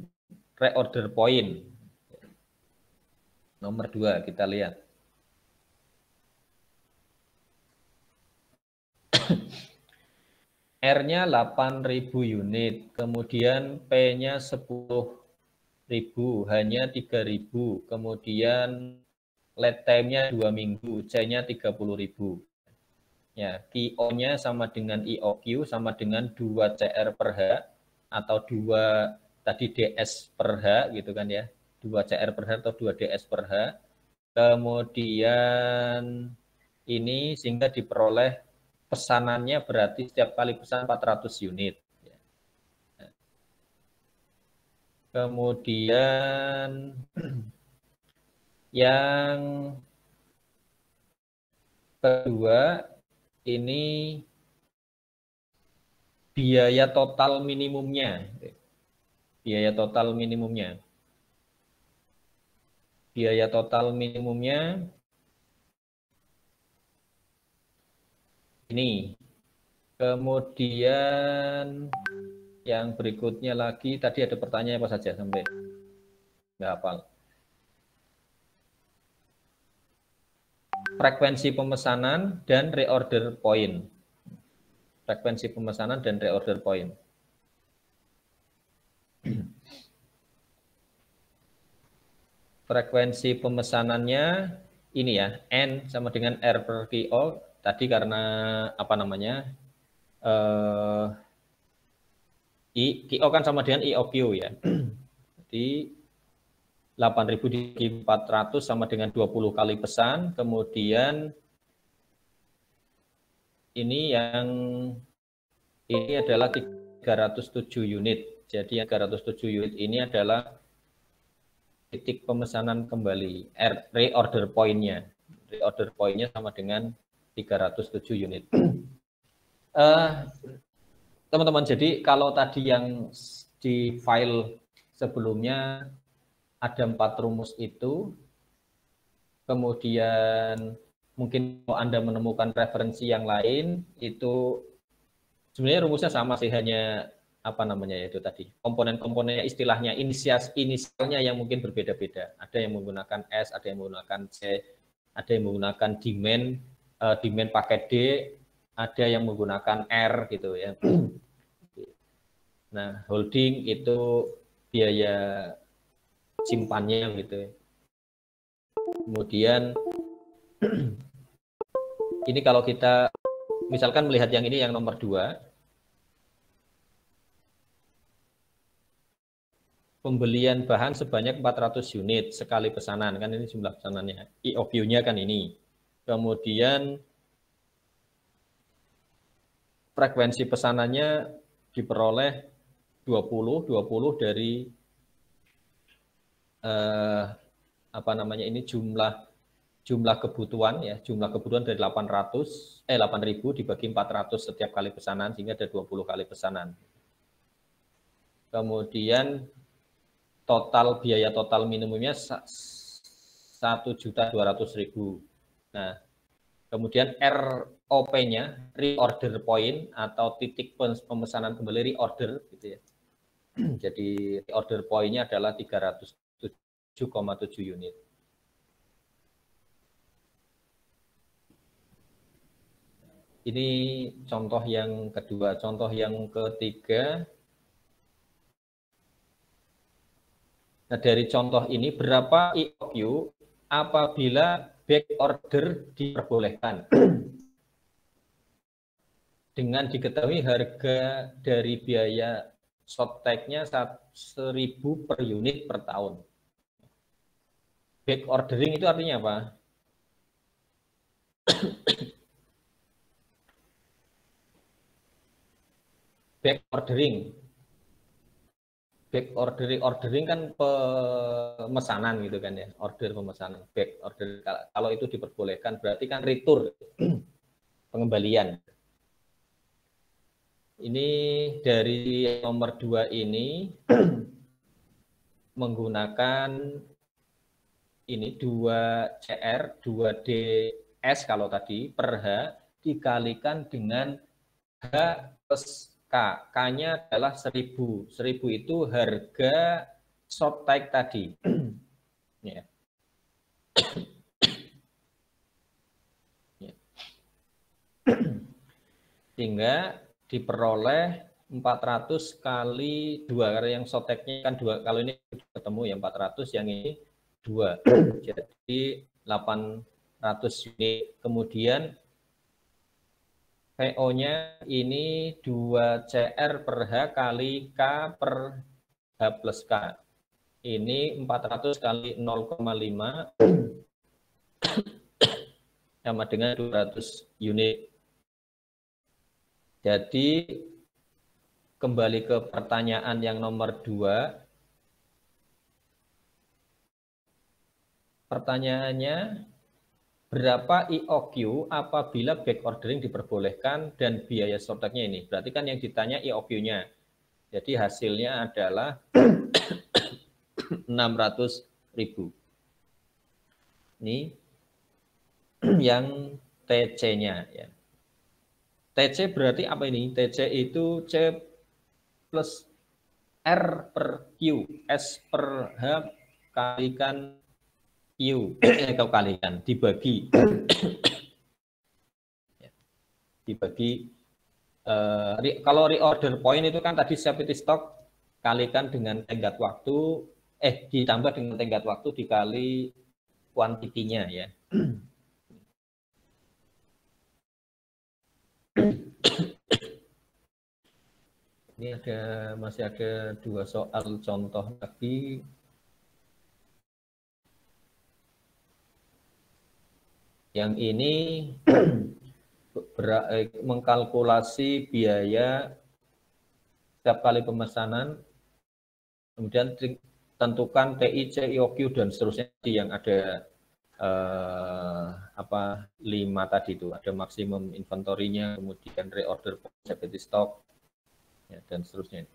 reorder point. Nomor 2 kita lihat. R-nya 8.000 unit, kemudian P-nya 10.000, hanya 3.000, kemudian lead time-nya 2 minggu, C-nya 30.000. Ya, QO-nya sama dengan IOQ, sama dengan 2 CR per H, atau 2 tadi DS per H, gitu kan ya. 2 CR per H atau 2 DS per H. Kemudian ini sehingga diperoleh pesanannya berarti setiap kali pesan 400 unit. Kemudian yang kedua ini biaya total minimumnya. Biaya total minimumnya. Biaya total minimumnya ini. Kemudian yang berikutnya lagi, tadi ada pertanyaan apa saja sampai nggak hafal. Frekuensi pemesanan dan reorder point. Frekuensi pemesanan dan reorder point. Frekuensi pemesanannya ini ya, N sama dengan R per QO. Tadi karena apa namanya, QO kan sama dengan IOQ ya. Jadi 8.000 dibagi 400 sama dengan 20 kali pesan. Kemudian ini adalah 307 unit. Jadi yang 307 unit ini adalah titik pemesanan kembali, reorder point-nya. Reorder point-nya sama dengan 307 unit. Teman-teman, jadi kalau tadi yang di file sebelumnya ada 4 rumus itu, kemudian mungkin kalau Anda menemukan referensi yang lain, itu sebenarnya rumusnya sama sih, hanya apa namanya ya itu tadi, komponen-komponennya istilahnya, inisialnya yang mungkin berbeda-beda. Ada yang menggunakan S, ada yang menggunakan C, ada yang menggunakan demand paket D, ada yang menggunakan R gitu ya. Nah, holding itu biaya simpannya gitu ya. Kemudian ini kalau kita misalkan melihat yang ini yang nomor 2, pembelian bahan sebanyak 400 unit sekali pesanan, kan ini jumlah pesanannya. IOQ-nya kan ini. Kemudian frekuensi pesanannya diperoleh 20 dari apa namanya ini jumlah kebutuhan ya, jumlah kebutuhan dari 8.000 dibagi 400 setiap kali pesanan sehingga ada 20 kali pesanan. Kemudian biaya total minimumnya 1.200.000. Nah, kemudian ROP-nya, reorder point atau titik pemesanan kembali reorder gitu ya. Jadi reorder point-nya adalah 307,7 unit. Ini contoh yang kedua. Contoh yang ketiga. Nah, dari contoh ini berapa IOQ apabila back order diperbolehkan? Dengan diketahui harga dari biaya short tag-nya 1.000 per unit per tahun. Back ordering itu artinya apa? Back ordering. Back ordering kan pemesanan gitu kan ya, order pemesanan. Back order kalau itu diperbolehkan berarti kan retur, pengembalian. Ini dari nomor 2 ini menggunakan ini 2CR, 2DS kalau tadi per H dikalikan dengan H plus K. K-nya adalah 1.000. 1.000 itu harga short tag tadi. Ya. Ya. Sehingga diperoleh 400 kali 2. Karena yang short tag-nya kan 2. Kalau ini ketemu yang 400, yang ini 2. Jadi 800 unit. Kemudian PO-nya ini 2CR per H kali K per H plus K. Ini 400 kali 0,5 sama dengan 200 unit. Jadi kembali ke pertanyaan yang nomor 2. Pertanyaannya, berapa IOQ apabila back ordering diperbolehkan dan biaya short tag-nya ini? Berarti kan yang ditanya IOQ-nya. Jadi hasilnya adalah 600.000. Ini yang TC-nya ya. TC berarti apa ini? TC itu C plus R per Q, S per H kalikan Q, kalau kalikan dibagi kalau reorder point itu kan tadi safety stock kalikan dengan tenggat waktu, ditambah dengan tenggat waktu dikali kuantitinya ya. Ini masih ada 2 soal contoh lagi. Yang ini mengkalkulasi biaya setiap kali pemesanan, kemudian tentukan TI, CIOQ dan seterusnya yang ada 5 tadi itu, ada maksimum inventory-nya, kemudian reorder safety stock ya, dan seterusnya.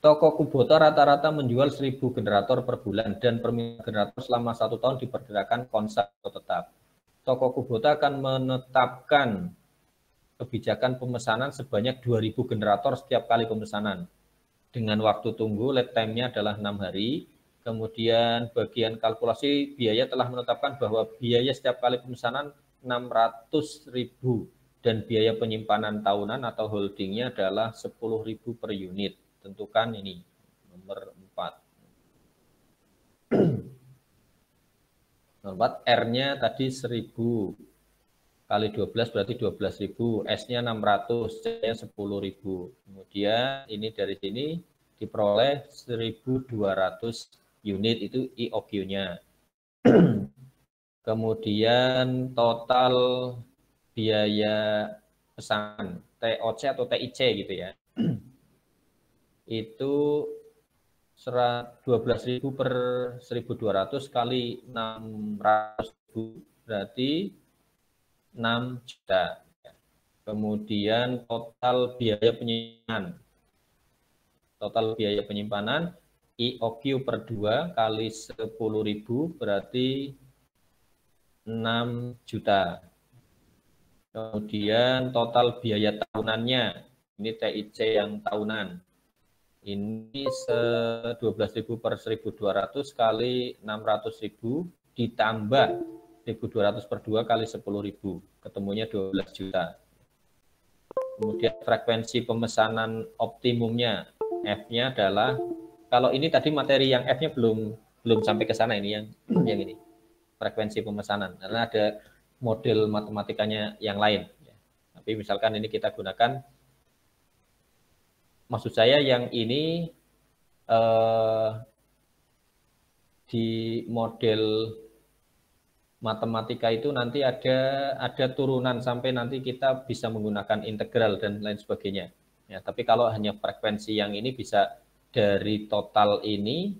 Toko Kubota rata-rata menjual 1.000 generator per bulan dan permintaan generator selama 1 tahun diperkirakan konstan atau tetap. Toko Kubota akan menetapkan kebijakan pemesanan sebanyak 2.000 generator setiap kali pemesanan. Dengan waktu tunggu lead time-nya adalah 6 hari. Kemudian bagian kalkulasi biaya telah menetapkan bahwa biaya setiap kali pemesanan 600.000 dan biaya penyimpanan tahunan atau holdingnya adalah 10.000 per unit. Tentukan ini nomor 4. Nomor 4 R-nya tadi 1.000 kali 12 berarti 12.000, S-nya 600, C-nya 10.000. Kemudian ini dari sini diperoleh 1.200 unit itu IOQ-nya. Kemudian total biaya pesanan TOC atau TIC gitu ya. Itu 12.000 per 1.200 kali 600.000 berarti 6 juta. Kemudian total biaya penyimpanan. Total biaya penyimpanan IOQ per 2 kali 10.000 berarti 6 juta. Kemudian total biaya tahunannya, ini TIC yang tahunan. Ini 12.000 per 1.200 kali 600.000 ditambah 1.200 per 2 kali 10.000, ketemunya 12 juta. Kemudian frekuensi pemesanan optimumnya, F-nya adalah, kalau ini tadi materi yang F-nya belum sampai ke sana, ini yang ini, frekuensi pemesanan, karena ada model matematikanya yang lain. Tapi misalkan ini kita gunakan, maksud saya yang ini di model matematika itu nanti ada turunan sampai nanti kita bisa menggunakan integral dan lain sebagainya. Ya, tapi kalau hanya frekuensi yang ini bisa dari total ini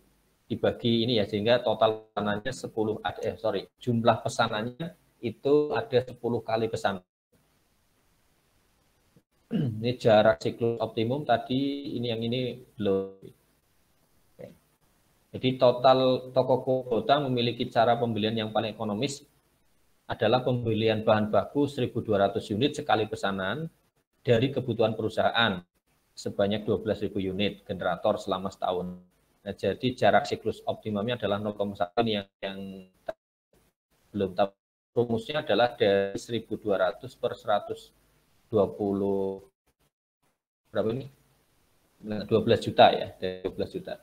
dibagi ini ya, sehingga total pesanannya jumlah pesanannya itu ada 10 kali pesanan. Ini jarak siklus optimum tadi, ini yang ini belum. Jadi total toko Kubota memiliki cara pembelian yang paling ekonomis adalah pembelian bahan baku 1.200 unit sekali pesanan dari kebutuhan perusahaan sebanyak 12.000 unit generator selama setahun. Nah, jadi jarak siklus optimumnya adalah 0,1 yang belum tahu. Rumusnya adalah dari 1.200 per 120 berapa ini? 12 juta ya, 12 juta.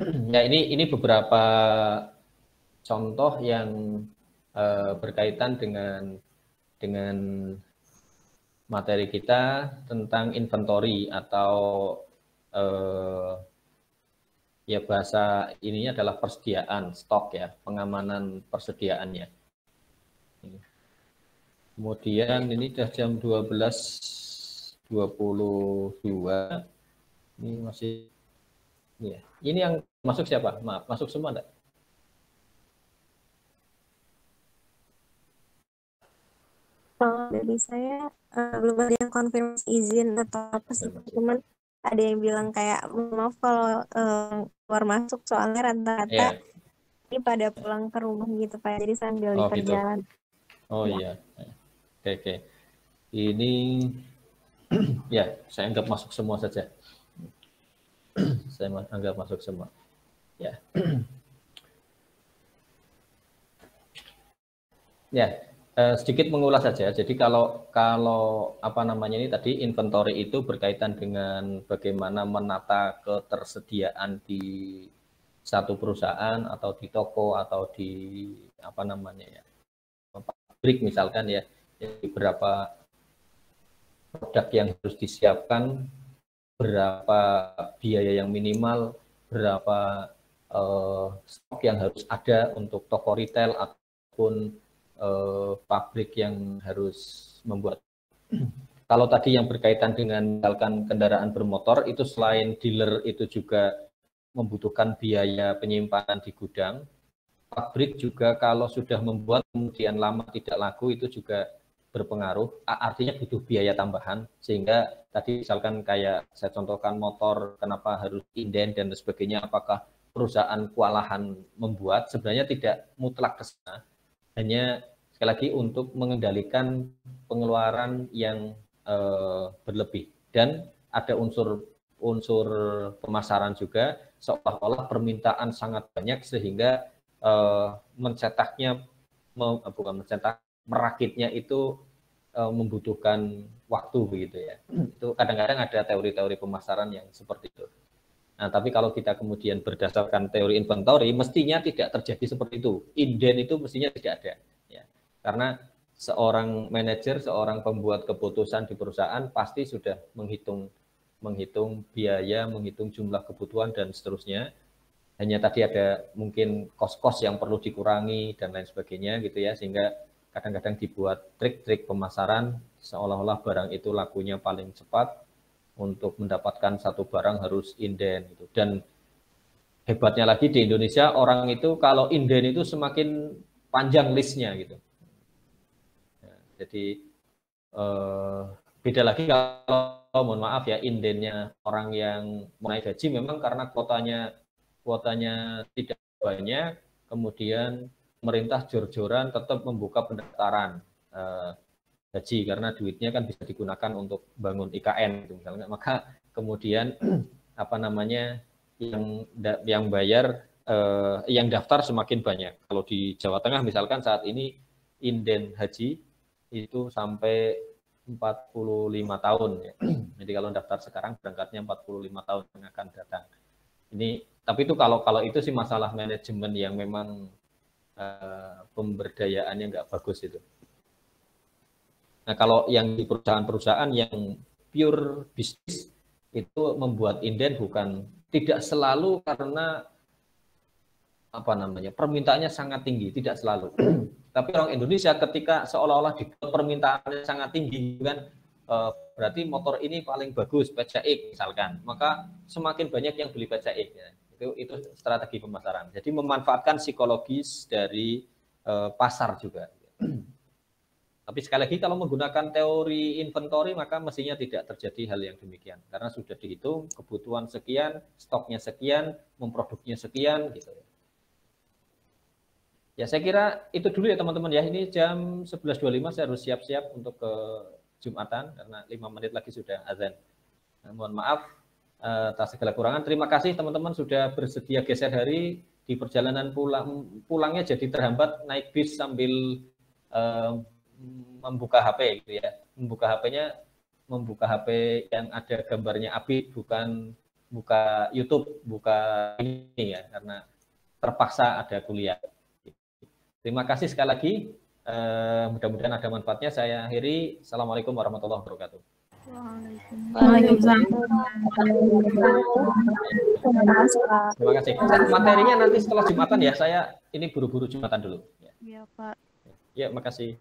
Ya, ini beberapa contoh yang berkaitan dengan materi kita tentang inventory atau ya bahasa ininya adalah persediaan stok ya, pengamanan persediaannya. Kemudian ini sudah jam 12.22. Ini masih ya. Ini yang masuk siapa? Maaf, masuk semua enggak? Kalau dari saya belum ada yang konfirmasi izin atau apa sih, cuman ada yang bilang kayak maaf kalau keluar masuk soalnya rata-rata ini pada pulang ke rumah gitu Pak, jadi sambil di perjalanan. Oh iya. Oke. Ini ya, saya anggap masuk semua saja. Saya anggap masuk semua. Ya. Ya, sedikit mengulas saja. Jadi kalau apa namanya ini tadi inventory itu berkaitan dengan bagaimana menata ketersediaan di satu perusahaan atau di toko atau di apa namanya ya pabrik misalkan ya, jadi berapa produk yang harus disiapkan, berapa biaya yang minimal, berapa stok yang harus ada untuk toko retail ataupun pabrik yang harus membuat. Kalau tadi yang berkaitan dengan misalkan kendaraan bermotor, itu selain dealer itu juga membutuhkan biaya penyimpanan di gudang, pabrik juga kalau sudah membuat kemudian lama tidak laku itu juga berpengaruh, artinya butuh biaya tambahan, sehingga tadi misalkan kayak saya contohkan motor, kenapa harus inden dan sebagainya, apakah perusahaan kewalahan membuat, sebenarnya tidak mutlak ke sana, hanya sekali lagi untuk mengendalikan pengeluaran yang berlebih. Dan ada unsur pemasaran juga, seolah-olah permintaan sangat banyak sehingga merakitnya itu membutuhkan waktu begitu ya. Itu kadang-kadang ada teori-teori pemasaran yang seperti itu. Nah, tapi kalau kita kemudian berdasarkan teori inventory, mestinya tidak terjadi seperti itu. Inden itu mestinya tidak ada. Ya. Karena seorang manajer, seorang pembuat keputusan di perusahaan pasti sudah menghitung biaya, menghitung jumlah kebutuhan dan seterusnya. Hanya tadi ada mungkin kos-kos yang perlu dikurangi dan lain sebagainya gitu ya, sehingga kadang-kadang dibuat trik-trik pemasaran seolah-olah barang itu lakunya paling cepat, untuk mendapatkan satu barang harus inden gitu. Dan hebatnya lagi di Indonesia orang itu kalau inden itu semakin panjang listnya gitu. Ya, jadi beda lagi kalau mohon maaf ya, indennya orang yang menaik gaji memang karena kuotanya tidak banyak, kemudian pemerintah jor-joran tetap membuka pendaftaran gaji karena duitnya kan bisa digunakan untuk bangun IKN gitu misalnya, maka kemudian apa namanya yang bayar yang daftar semakin banyak. Kalau di Jawa Tengah misalkan saat ini inden haji itu sampai 45 tahun ya. Jadi kalau daftar sekarang berangkatnya 45 tahun yang akan datang. Ini tapi itu kalau itu sih masalah manajemen yang memang pemberdayaannya nggak bagus itu. Nah, kalau yang di perusahaan-perusahaan yang pure bisnis itu membuat inden tidak selalu karena apa namanya permintaannya sangat tinggi, tidak selalu. Tapi orang Indonesia ketika seolah-olah dibuat permintaannya sangat tinggi kan, berarti motor ini paling bagus PCX misalkan, maka semakin banyak yang beli PCX ya. Itu strategi pemasaran. Jadi memanfaatkan psikologis dari pasar juga. Tapi sekali lagi kalau menggunakan teori inventory maka mestinya tidak terjadi hal yang demikian. Karena sudah dihitung kebutuhan sekian, stoknya sekian, memproduksinya sekian gitu. Ya saya kira itu dulu ya teman-teman ya. Ini jam 11.25 saya harus siap-siap untuk ke Jumatan karena 5 menit lagi sudah azan. Nah, mohon maaf atas segala kurangan. Terima kasih teman-teman sudah bersedia geser hari di perjalanan pulangnya jadi terhambat naik bis sambil membuka HP gitu ya. Membuka HP yang ada gambarnya Abi, bukan buka YouTube, buka ini ya, karena terpaksa ada kuliah. Terima kasih sekali lagi. Mudah-mudahan ada manfaatnya. Saya akhiri. Assalamualaikum warahmatullahi wabarakatuh. Waalaikumsalam. Terima kasih. Materinya nanti setelah Jumatan ya. Saya ini buru-buru Jumatan dulu. Iya, Pak. Ya, makasih.